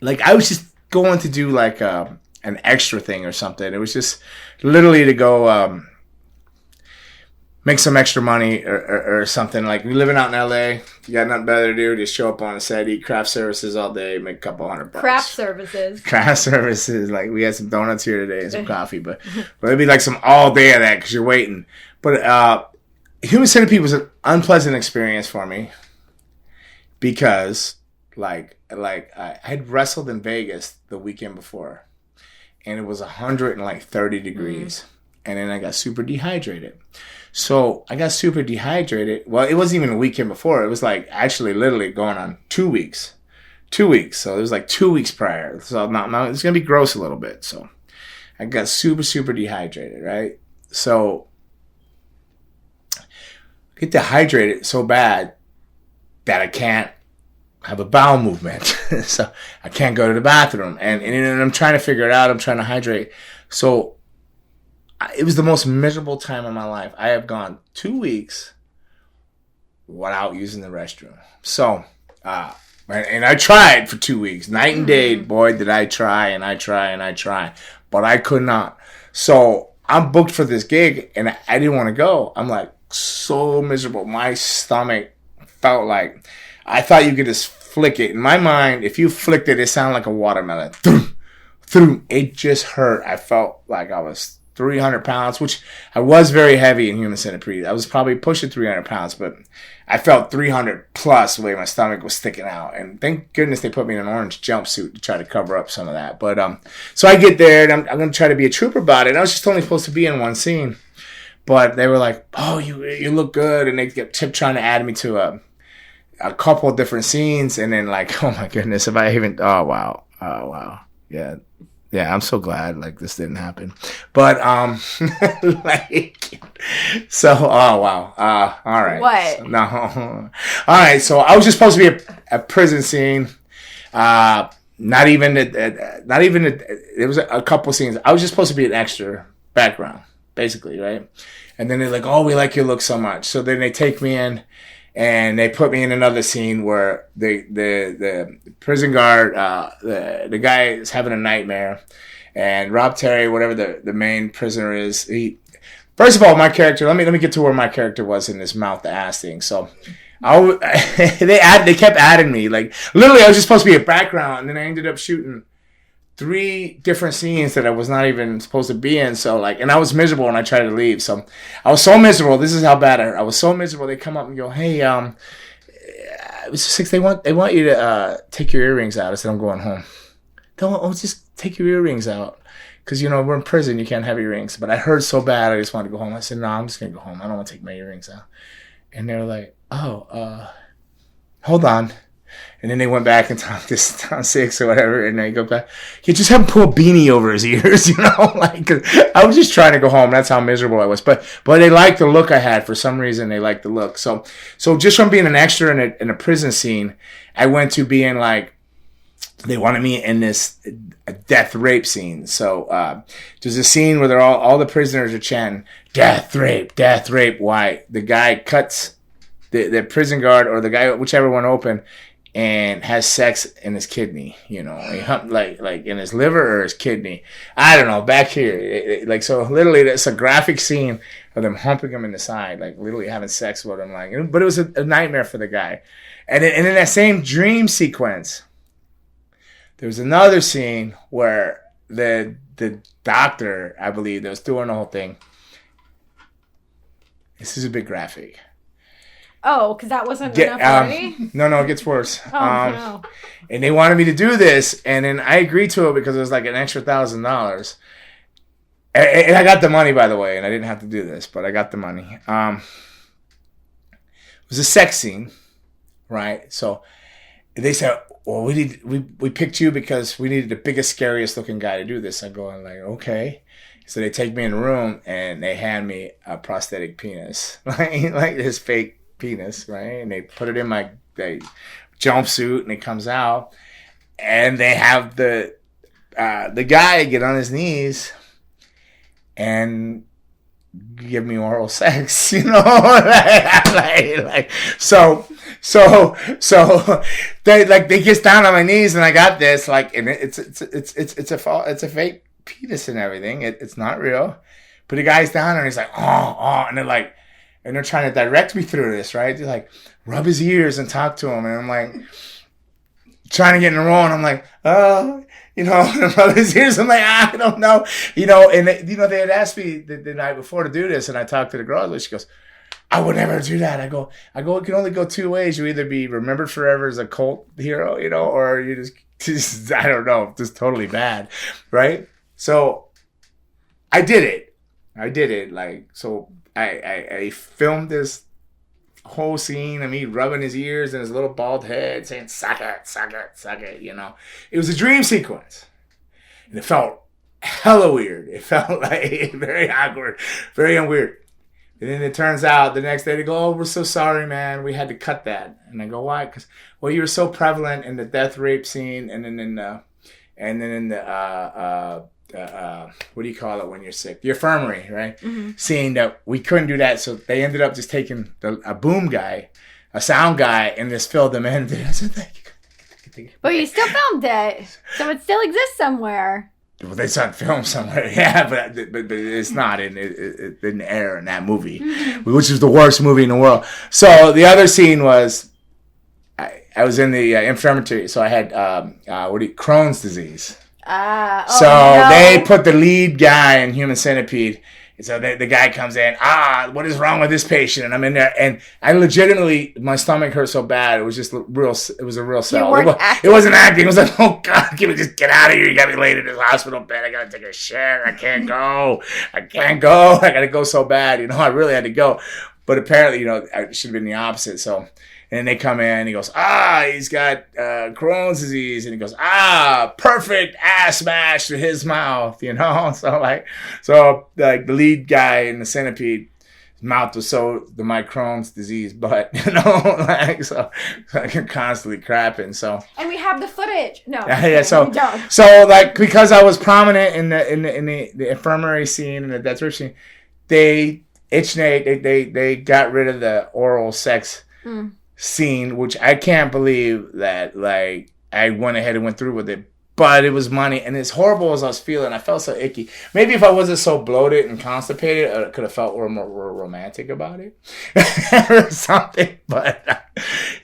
was just going to do an extra thing or something. It was just literally to go make some extra money or something. Like, we living out in LA, you got nothing better to do, just show up on a set, eat craft services all day, make a couple $100. Craft services. Like, we had some donuts here today and some coffee, but it'd be some all day of that because you're waiting. But Human Centipede was an unpleasant experience for me because I had wrestled in Vegas the weekend before, and it was 130 degrees, and then I got super dehydrated. So I got super dehydrated. Well, it wasn't even a weekend before. It was actually literally going on 2 weeks. 2 weeks. So it was 2 weeks prior. So now it's going to be gross a little bit. So I got super, super dehydrated, right? So I get dehydrated so bad that I can't have a bowel movement. So I can't go to the bathroom. And I'm trying to figure it out. I'm trying to hydrate. So it was the most miserable time of my life. I have gone 2 weeks without using the restroom. So, and I tried for 2 weeks. Night and day, boy, did I try and I try and I try. But I could not. So I'm booked for this gig and I didn't want to go. I'm so miserable. My stomach felt I thought you could just flick it. In my mind, if you flicked it, it sounded like a watermelon. Through. It just hurt. I felt like I was 300 pounds, which I was very heavy in Human Centipede. I was probably pushing 300 pounds, but I felt 300 plus the way my stomach was sticking out. And thank goodness they put me in an orange jumpsuit to try to cover up some of that. But so I get there, and I'm going to try to be a trooper about it. And I was just only supposed to be in one scene. But they were like, oh, you look good. And they kept trying to add me to a couple of different scenes. And then like, oh, my goodness, if I even, oh, wow. Yeah, I'm so glad like this didn't happen. But like so oh wow. All right. What? So, no. All right, so I was just supposed to be a prison scene. Not even it was a couple scenes. I was just supposed to be an extra background, basically, right? And then they're like, "Oh, we like your look so much." So then they take me in and they put me in another scene where the prison guard, the guy is having a nightmare, and Rob Terry, whatever the main prisoner is, first of all, my character. Let me get to where my character was in this mouth to ass thing. So, they kept adding me. Like literally, I was just supposed to be a background, and then I ended up shooting 3 different scenes that I was not even supposed to be in. So like, and I was miserable when I tried to leave. So I was so miserable. This is how bad I was so miserable. They come up and go, "Hey, it was 6. They want you to take your earrings out." I said, "I'm going home." Just take your earrings out. Because, we're in prison. You can't have earrings. But I heard so bad. I just wanted to go home. I said, "No, I'm just going to go home. I don't want to take my earrings out." And they were like, "Oh, hold on." And then they went back and talked this down 6 or whatever, and they go back. You just have him pull a beanie over his ears, like 'cause I was just trying to go home. That's how miserable I was. But they liked the look I had for some reason. They liked the look. So just from being an extra in a prison scene, I went to being like, they wanted me in this death rape scene. So there's a scene where they're all the prisoners are chanting, death rape. Why? The guy cuts the prison guard or the guy, whichever one open, and has sex in his kidney, like in his liver or his kidney. I don't know, back here. So literally it's a graphic scene of them humping him in the side, like literally having sex with him. But it was a nightmare for the guy. And in that same dream sequence, there was another scene where the doctor, I believe, that was doing the whole thing. This is a bit graphic. Oh, because that wasn't enough already? No, it gets worse. Oh, no. And they wanted me to do this, and then I agreed to it because it was like an extra $1,000. And I got the money, by the way, and I didn't have to do this, but I got the money. It was a sex scene, right? So they said, "Well, we picked you because we needed the biggest, scariest looking guy to do this." I go, I'm like, okay. So they take me in the room, and they hand me a prosthetic penis, like this fake penis, right? And they put it in my jumpsuit, and it comes out, and they have the guy get on his knees and give me oral sex, so they get down on my knees, and I got this, and it's a fake penis and everything. It's not real, but the guy's down and he's like, oh, and they're like. And they're trying to direct me through this, right? They're like, rub his ears and talk to him. And I'm like, trying to get in the role. And I'm like, and rub his ears. I'm like, I don't know. And they had asked me the night before to do this. And I talked to the girl. And she goes, I would never do that. I go, it can only go 2 ways. You either be remembered forever as a cult hero, or you just I don't know, just totally bad, right? So I did it. I filmed this whole scene of me rubbing his ears and his little bald head saying, suck it, It was a dream sequence. And it felt hella weird. It felt like very awkward, very unweird. And then it turns out the next day they go, oh, we're so sorry, man. We had to cut that. And I go, why? Because, you were so prevalent in the death rape scene and then in the what do you call it when you're sick? The infirmary, right? Mm-hmm. Seeing that we couldn't do that, so they ended up just taking a boom guy, a sound guy, and just filled them in. But you still filmed it, so it still exists somewhere. Well, they saw it filmed somewhere, yeah, but it's not. It didn't air in that movie, which is the worst movie in the world. So the other scene was, I was in the infirmary, so I had Crohn's disease. They put the lead guy in Human Centipede. And so the guy comes in, what is wrong with this patient? And I'm in there, and I legitimately, my stomach hurt so bad. It was just real. It was a real cell. It wasn't acting. It was like, oh God, just get out of here. You got me laid in this hospital bed. I got to take a shit. I can't go. I got to go so bad. I really had to go. But apparently, I should have been the opposite. So, and they come in, and he goes, he's got Crohn's disease. And he goes, perfect ass smash to his mouth, So the lead guy in the Centipede, his mouth was my Crohn's disease butt, so I can constantly crapping, so. And we have the footage. No. Yeah, so because I was prominent in the infirmary scene and the death rip scene, they got rid of the oral sex scene, which I can't believe that I went ahead and went through with it, but it was money, and as horrible as I was feeling, I felt so icky. Maybe if I wasn't so bloated and constipated, I could have felt more romantic about it or something, but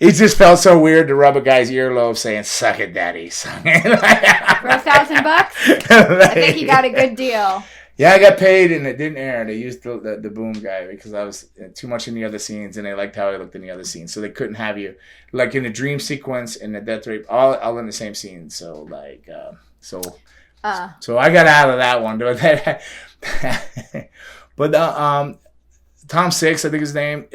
it just felt so weird to rub a guy's earlobe saying, suck it daddy, suck it. For $1,000? I think he got a good deal. Yeah, I got paid and it didn't air. They used the boom guy because I was too much in the other scenes and they liked how I looked in the other scenes. So they couldn't have you, like in the dream sequence and the death rape, all in the same scene. So so I got out of that one. But Tom Six, I think his name,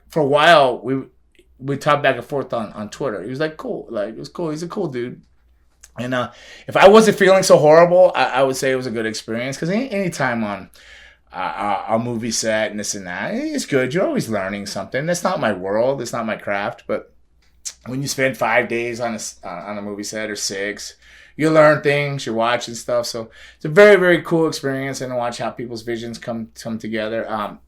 for a while we talked back and forth on Twitter. He was cool. It was cool. He's a cool dude. And if I wasn't feeling so horrible, I would say it was a good experience. Because any time on a movie set and this and that, it's good. You're always learning something. That's not my world. It's not my craft. But when you spend 5 days on a movie set or 6, you learn things. You're watching stuff. So it's a very, very cool experience. And to watch how people's visions come together.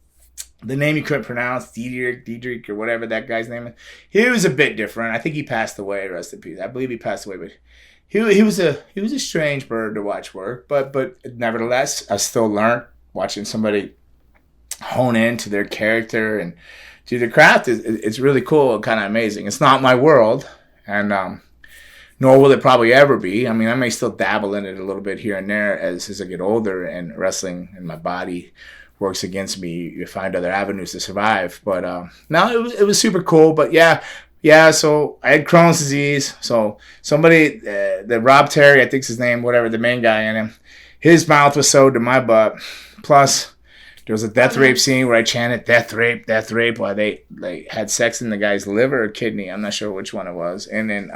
The name you couldn't pronounce, Diedrich or whatever that guy's name is, he was a bit different. I think he passed away. Rest in peace. I believe he passed away, but he was a strange bird to watch work, but nevertheless, I still learned watching somebody hone into their character and to the craft. It's really cool and kind of amazing. It's not my world, and nor will it probably ever be. I mean, I may still dabble in it a little bit here and there as I get older and wrestling and my body works against me. You find other avenues to survive, but no, it was super cool. But yeah, so I had Crohn's disease. So somebody, the Rob Terry, I think's his name, whatever, the main guy in him, his mouth was sewed to my butt. Plus, there was a death rape scene where I chanted death rape while they had sex in the guy's liver or kidney. I'm not sure which one it was. And then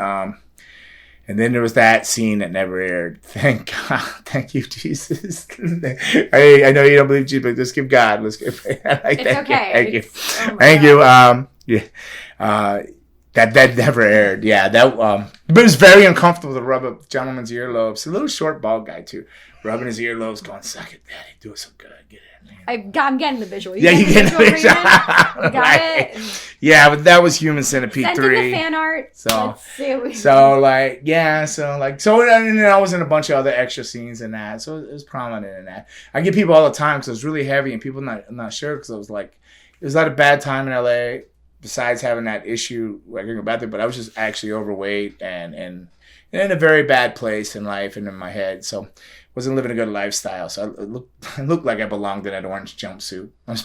there was that scene that never aired. Thank God. Thank you, Jesus. I know you don't believe Jesus, but let's give God. Let's give. It's okay. Thank you. Thank you. Yeah. That never aired. Yeah, but it was very uncomfortable to rub a gentleman's earlobes. A little short, bald guy too, rubbing his earlobes, going, "Suck it, daddy, do it so good, get it." I'm getting the visual. You getting the visual. Got right. it. Yeah, but that was Human Centipede 3. Send in the fan art. So, and then I was in a bunch of other extra scenes in that, so it was prominent in that. I get people all the time because it was really heavy and people not sure because I was it was not a bad time in LA. Besides having that issue, about it, but I was just actually overweight and in a very bad place in life and in my head. So wasn't living a good lifestyle. So I looked like I belonged in that orange jumpsuit. I was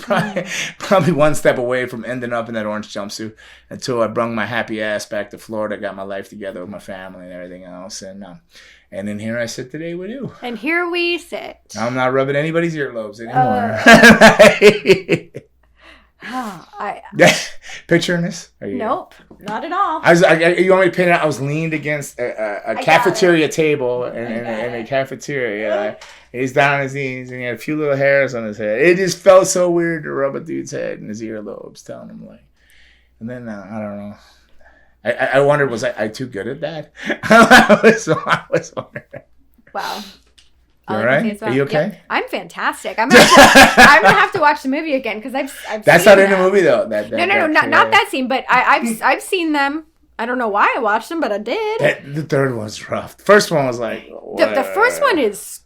probably one step away from ending up in that orange jumpsuit until I brung my happy ass back to Florida, got my life together with my family and everything else. And then here I sit today with you. And here we sit. I'm not rubbing anybody's earlobes anymore. Picturing this? Nope, not at all. You want me to paint it out? I was leaned against a cafeteria table in a cafeteria. He's down on his knees and he had a few little hairs on his head. It just felt so weird to rub a dude's head in his earlobes, telling him and then I don't know. I wondered, was I too good at that? I was wondering. Wow. You all right? Are you okay? Yep. I'm fantastic. I'm gonna have to watch the movie again because I've That's seen not in the movie though. No, not that scene. But I've seen them. I don't know why I watched them, but I did. The third one's rough. The first one was the first one is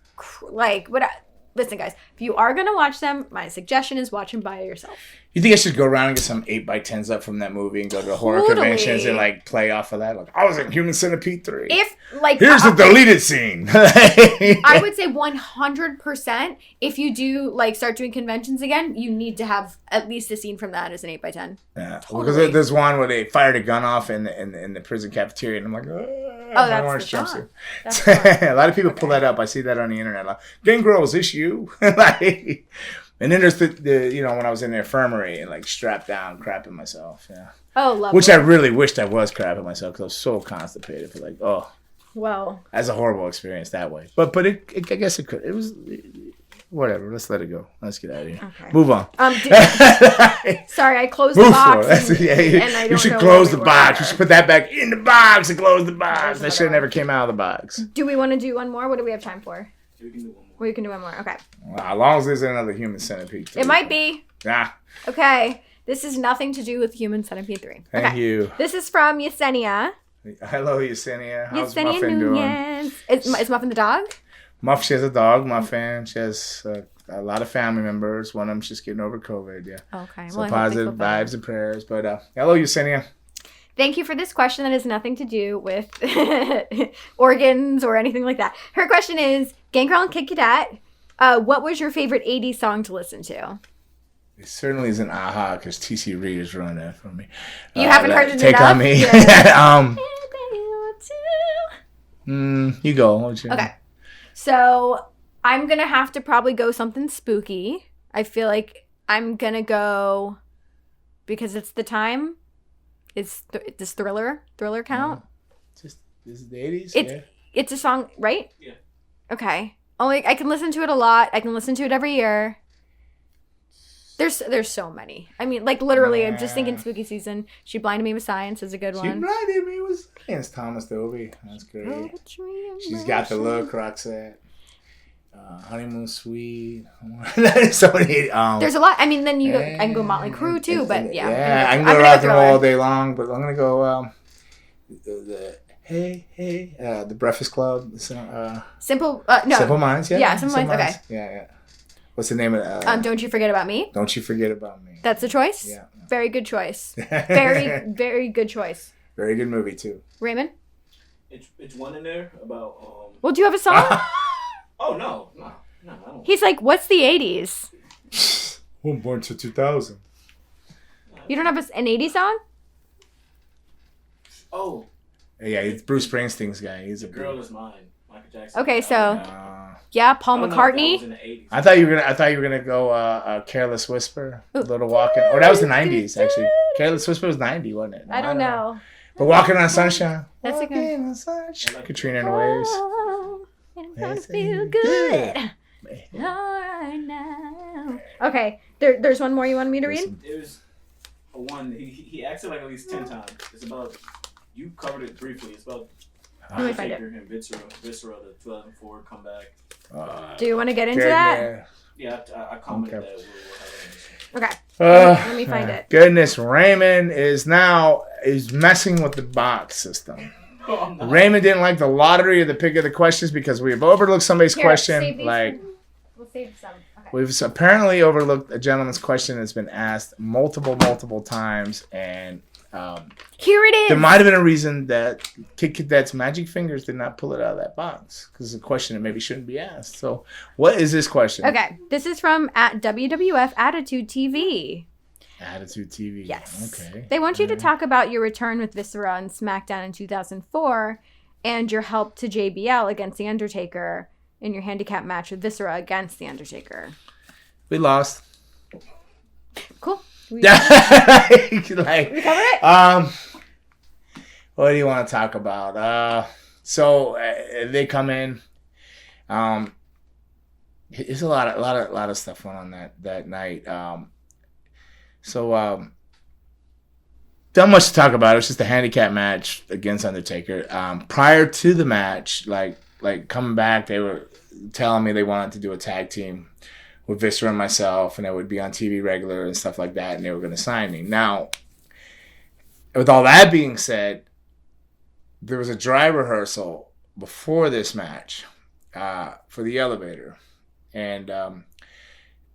listen, guys. If you are gonna watch them, my suggestion is watch them by yourself. You think I should go around and get some 8x10s up from that movie and go to the horror conventions and like play off of that? Like, I was in Human Centipede 3. If like here's the deleted scene. I would say 100%. If you do like start doing conventions again, you need to have at least a scene from that as an 8x10. Yeah, totally. Because there's one where they fired a gun off in the prison cafeteria, and I'm like, that's the shot. A lot of people pull that up. I see that on the internet. Like, Gangrel, is this you? Like. And then there's the when I was in the infirmary and like strapped down, crapping myself. Yeah. Oh, lovely. Which I really wished I was crapping myself because I was so constipated. For like, well, that's a horrible experience that way. But I guess it could. It was whatever. Let's let it go. Let's get out of here. Okay. Move on. Sorry, I closed the box. And I don't you should close the box. You should put that back in the box and close the box. That shit never came out of the box. Do we want to do one more? What do we have time for? We can do one more. We can do one more. Okay. Well, as long as there's another Human Centipede 3. It might be. Yeah. Okay. This is nothing to do with Human Centipede 3. Thank you. This is from Yesenia. Hello, Yesenia. How's Yesenia Muffin Nunez. doing? Is Muffin the dog? She has a dog, Muffin. She has a lot of family members. One of them's just getting over COVID, yeah. Okay. So positive vibes and prayers. But hello, Yesenia. Thank you for this question that has nothing to do with organs or anything like that. Her question is, Gangrel and Kid Cadet, what was your favorite 80s song to listen to? It certainly isn't Aha, because TC Reed is ruining that for me. You haven't heard it Take enough? On Me. Yeah. You go. Okay. So I'm going to have to probably go something spooky. I feel like I'm going to go, because it's the time. Does Thriller count? This is the 80s? It's a song, right? Yeah. Okay. Only I can listen to it a lot. I can listen to it every year. There's so many. I mean, like literally, I'm just thinking spooky season. She Blinded Me with Science is a good one. She Blinded Me with Science. Thomas Dolby. That's great. She's got the look, Roxette. Honeymoon Suite. So many. There's a lot. I mean, then I can go Motley Crue too, but yeah. Yeah, I can go rock and roll all day long, but I'm gonna go the Breakfast Club. Simple Minds. Yeah, Simple Minds. Okay. Yeah. What's the name of it? Don't You Forget About Me. Don't You Forget About Me. That's a choice. Yeah. Very good choice. Very very good choice. Very good movie too. Raymond. It's one in there about. Well, do you have a song? Oh no, I don't. He's like, what's the 80s? I'm born to 2000. You don't have an 80s song? Oh. Yeah, it's Bruce Springsteen's guy. He's a Girl Is Mine. Michael Jackson. Okay, so Paul McCartney. I thought you were gonna go Careless Whisper, a little walking. Or that was the 90s actually. Careless Whisper was 90, wasn't it? I don't know. But Walking on Sunshine. That's a good. On Sunshine. Katrina and the Waves. It's gonna feel good. All right now. Okay, there's one more you wanted me to read? It was one. He asked it like at least 10 times. It's about. You covered it briefly. It's about. Let me find it. And Viscera, the 2004 comeback. Do you want to get into that? Yeah, I commented Okay. that. Okay. Let me find it. Goodness, Raymond is messing with the box system. Oh, Raymond didn't like the lottery or the pick of the questions because we've overlooked somebody's question. We'll save some. Okay. We've apparently overlooked a gentleman's question that's been asked multiple times, and here it is. there might have been a reason that Kid Cadet's magic fingers did not pull it out of that box because it's a question that maybe shouldn't be asked. So, what is this question? Okay, this is from at WWF Attitude TV. Attitude TV. Yes. Okay. They want you to talk about your return with Viscera on SmackDown in 2004 and your help to JBL against The Undertaker in your handicap match with Viscera against The Undertaker. We lost. Cool. We covered it? What do you want to talk about? So they come in. There's a lot of stuff going on that night. So not much to talk about. It was just a handicap match against Undertaker. Prior to the match, like coming back, they were telling me they wanted to do a tag team with Viscera and myself, and it would be on TV regular and stuff like that, and they were going to sign me. Now, with all that being said, there was a dry rehearsal before this match for the elevator, and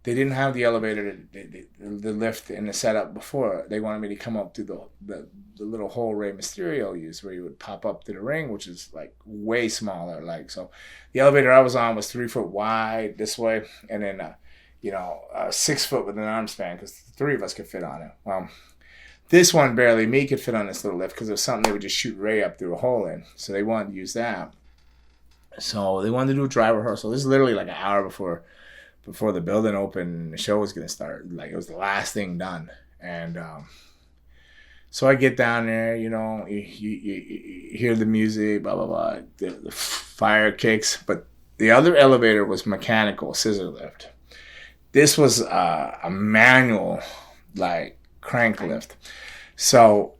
they didn't have the elevator, the lift in the setup before. They wanted me to come up through the little hole Rey Mysterio used, where you would pop up to the ring, which is like way smaller. Like, so the elevator I was on was 3 foot wide this way, and then 6 foot with an arm span, because the three of us could fit on it. This one barely me could fit on this little lift, because it was something they would just shoot Ray up through a hole in. So they wanted to use that. So they wanted to do a dry rehearsal. This is literally like an hour before the building opened and the show was going to start. Like, it was the last thing done. And so I get down there, you hear the music, blah, blah, blah. The fire kicks. But the other elevator was mechanical, scissor lift. This was a manual, like, crank lift. So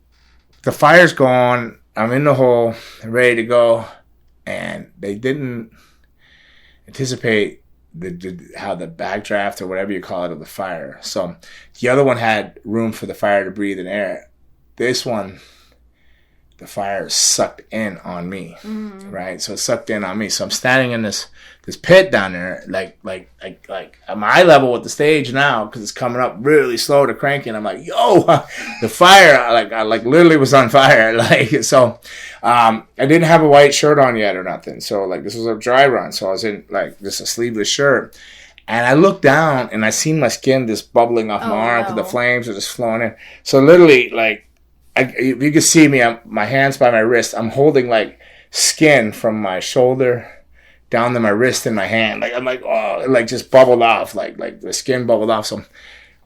the fire's gone. I'm in the hole, ready to go. And they didn't anticipate how the backdraft, or whatever you call it, of the fire. So the other one had room for the fire to breathe in air. This one, the fire sucked in on me, right? So it sucked in on me. So I'm standing in this pit down there, like at my eye level with the stage now, because it's coming up really slow to cranking. I'm like, yo, the fire, I literally was on fire. Like, so I didn't have a white shirt on yet or nothing. So like, this was a dry run. So I was in like just a sleeveless shirt. And I looked down and I seen my skin just bubbling off my arm, because the flames are just flowing in. So literally, like, you can see me, my hands by my wrist. I'm holding like skin from my shoulder down to my wrist in my hand. Like, I'm like, oh, it like just bubbled off, like the skin bubbled off. So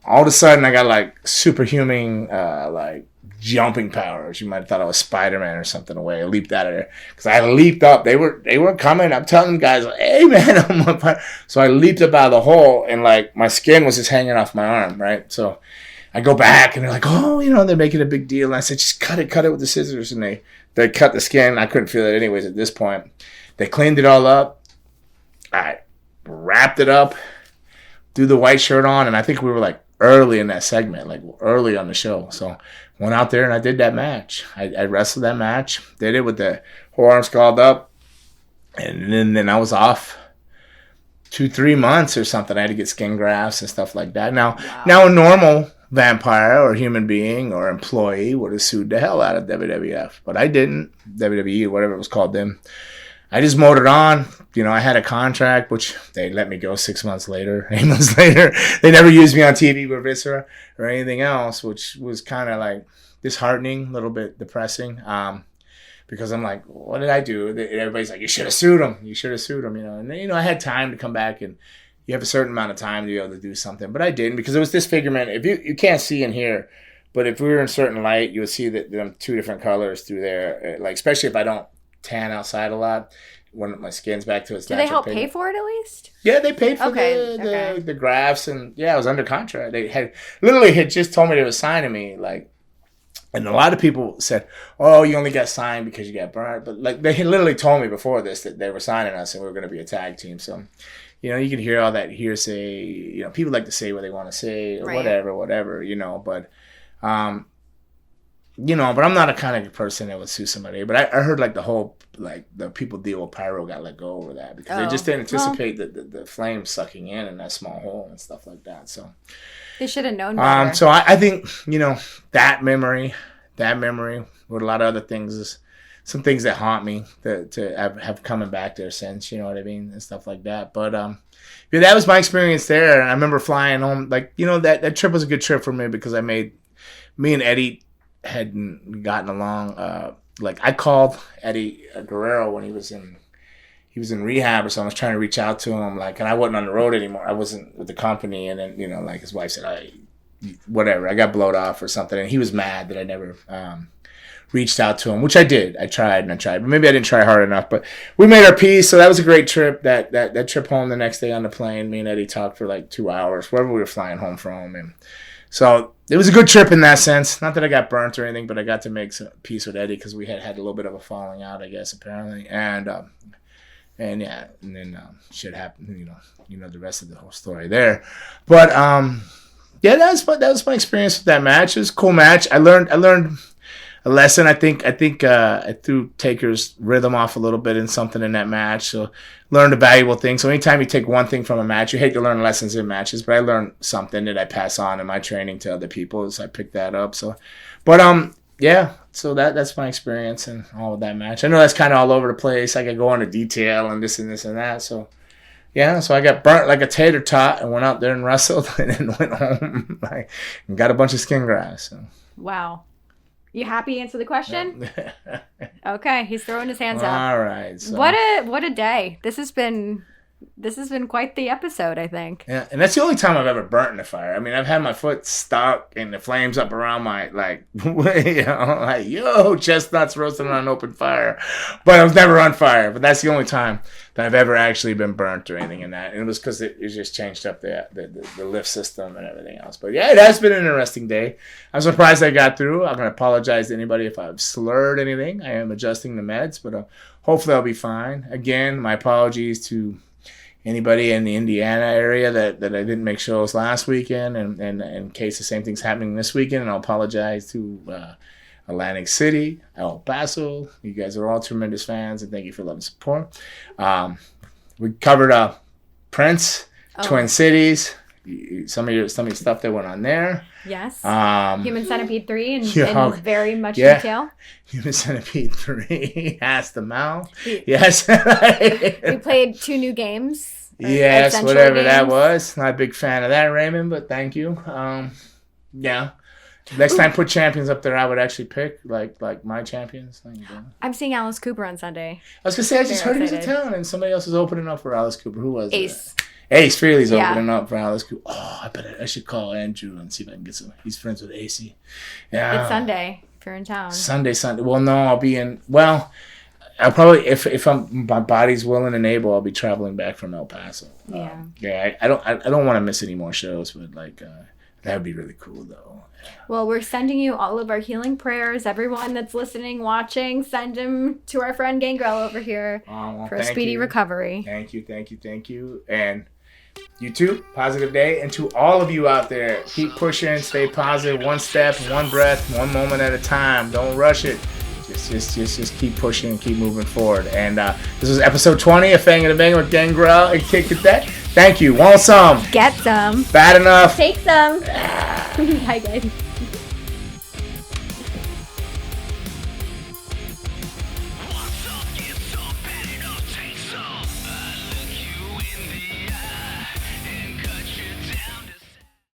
all of a sudden I got like superhuman, like jumping powers. You might have thought I was Spider-Man or something away. I leaped out of there because I leaped up. They weren't coming. I'm telling the guys, like, hey man, I'm on fire. So I leaped up out of the hole, and like my skin was just hanging off my arm, right? So I go back and they're like, oh, they're making a big deal. And I said, just cut it with the scissors. And they cut the skin. I couldn't feel it anyways at this point. They cleaned it all up. I wrapped it up, threw the white shirt on, and I think we were like early in that segment, like early on the show. So went out there and I did that match. I wrestled that match, did it with the whole arm scalded up, and then I was off 2-3 months or something. I had to get skin grafts and stuff like that. Now a normal vampire or human being or employee would have sued the hell out of WWF, but I didn't. WWE, whatever it was called then. I just motored on. I had a contract, which they let me go 6 months later, 8 months later. They never used me on TV with Viscera or anything else, which was kind of like disheartening, a little bit depressing. Because I'm like, what did I do? Everybody's like, you should have sued him. You should have sued him. And then, I had time to come back, and you have a certain amount of time to be able to do something. But I didn't, because it was disfigurement. If you can't see in here, but if we were in certain light, you would see that them 2 different colors through there. Like, especially if I don't tan outside a lot, when my skin's back to its natural. Do they help pay for it at least? Yeah, they paid for the grafts, and yeah, I was under contract. They had just told me they were signing me, like. And a lot of people said, oh, you only got signed because you got burned. But like, they had literally told me before this that they were signing us and we were going to be a tag team. So, you can hear all that hearsay. People like to say what they want to say or whatever. But, but I'm not a kind of person that would sue somebody. But I heard like the whole, like the people deal with pyro got let go over that because they just didn't anticipate the flames sucking in that small hole and stuff like that. So. They should have known better. So I think, that memory with a lot of other things is some things that haunt me to have coming back there since, you know what I mean, and stuff like that. But that was my experience there. And I remember flying home, like, that trip was a good trip for me because me and Eddie hadn't gotten along. Like I called Eddie Guerrero when he was in rehab or something. I was trying to reach out to him, like, and I wasn't on the road anymore. I wasn't with the company. And then, like his wife said, whatever, I got blowed off or something. And he was mad that I never reached out to him, which I did. I tried. But maybe I didn't try hard enough. But we made our peace. So that was a great trip. That trip home the next day on the plane, me and Eddie talked for like 2 hours, wherever we were flying home from. And so it was a good trip in that sense. Not that I got burnt or anything, but I got to make some peace with Eddie because we had a little bit of a falling out, I guess, apparently. And yeah, and then shit happened. The rest of the whole story there. But that was my experience with that match. It was a cool match. I learned a lesson. I think I threw Taker's rhythm off a little bit in something in that match. So learned a valuable thing. So anytime you take one thing from a match, you hate to learn lessons in matches, but I learned something that I pass on in my training to other people. So I picked that up. So, but yeah. So that's my experience and all of that match. I know that's kind of all over the place. I could go into detail and this and this and that. So. Yeah, so I got burnt like a tater tot and went out there and wrestled and then went home and got a bunch of skin grafts. So. Wow. You happy to answer the question? Okay, he's throwing his hands up. All right. So. What a day. This has been quite the episode, I think. Yeah, and that's the only time I've ever burnt in the fire. I mean, I've had my foot stuck and the flames up around my, chestnuts roasting on an open fire. But I was never on fire. But that's the only time that I've ever actually been burnt or anything in that. And it was because it just changed up the lift system and everything else. But yeah, it has been an interesting day. I'm surprised I got through. I'm going to apologize to anybody if I've slurred anything. I am adjusting the meds, but hopefully I'll be fine. Again, my apologies to anybody in the Indiana area that I didn't make shows last weekend, and in case the same thing's happening this weekend, and I'll apologize to Atlantic City, El Paso. You guys are all tremendous fans, and thank you for love and support. We covered Prince, Twin Cities, some of your stuff that went on there. Yes. Human Centipede 3 in very much yeah. detail. Human Centipede 3, Ass to Mouth. Yes. We played 2 new games. Yes, whatever that was. Not a big fan of that, Raymond, but thank you. Yeah. Next time, put champions up there. I would actually pick like my champions. I'm seeing Alice Cooper on Sunday. I was gonna say I just heard he was in town, and somebody else is opening up for Alice Cooper. Who was Ace? Ace Frehley's opening up for Alice Cooper. Oh, I bet I should call Andrew and see if I can get some. He's friends with AC. Yeah. It's Sunday if you're in town. Sunday. Well, no, I'll be in. Well, I'll probably if my body's willing and able, I'll be traveling back from El Paso. Yeah. I don't want to miss any more shows, but that would be really cool though. Well, we're sending you all of our healing prayers. Everyone that's listening, watching, send them to our friend Gangrel over here for a speedy recovery. Thank you. And you too, positive day. And to all of you out there, keep pushing, stay positive, one step, one breath, one moment at a time. Don't rush it. Just keep pushing and keep moving forward. And this is episode 20 of FANGIN N BANGIN with Gangrel and Kid Cadet. Thank you. Want some? Get some. Bad enough. Take some. Bye, guys.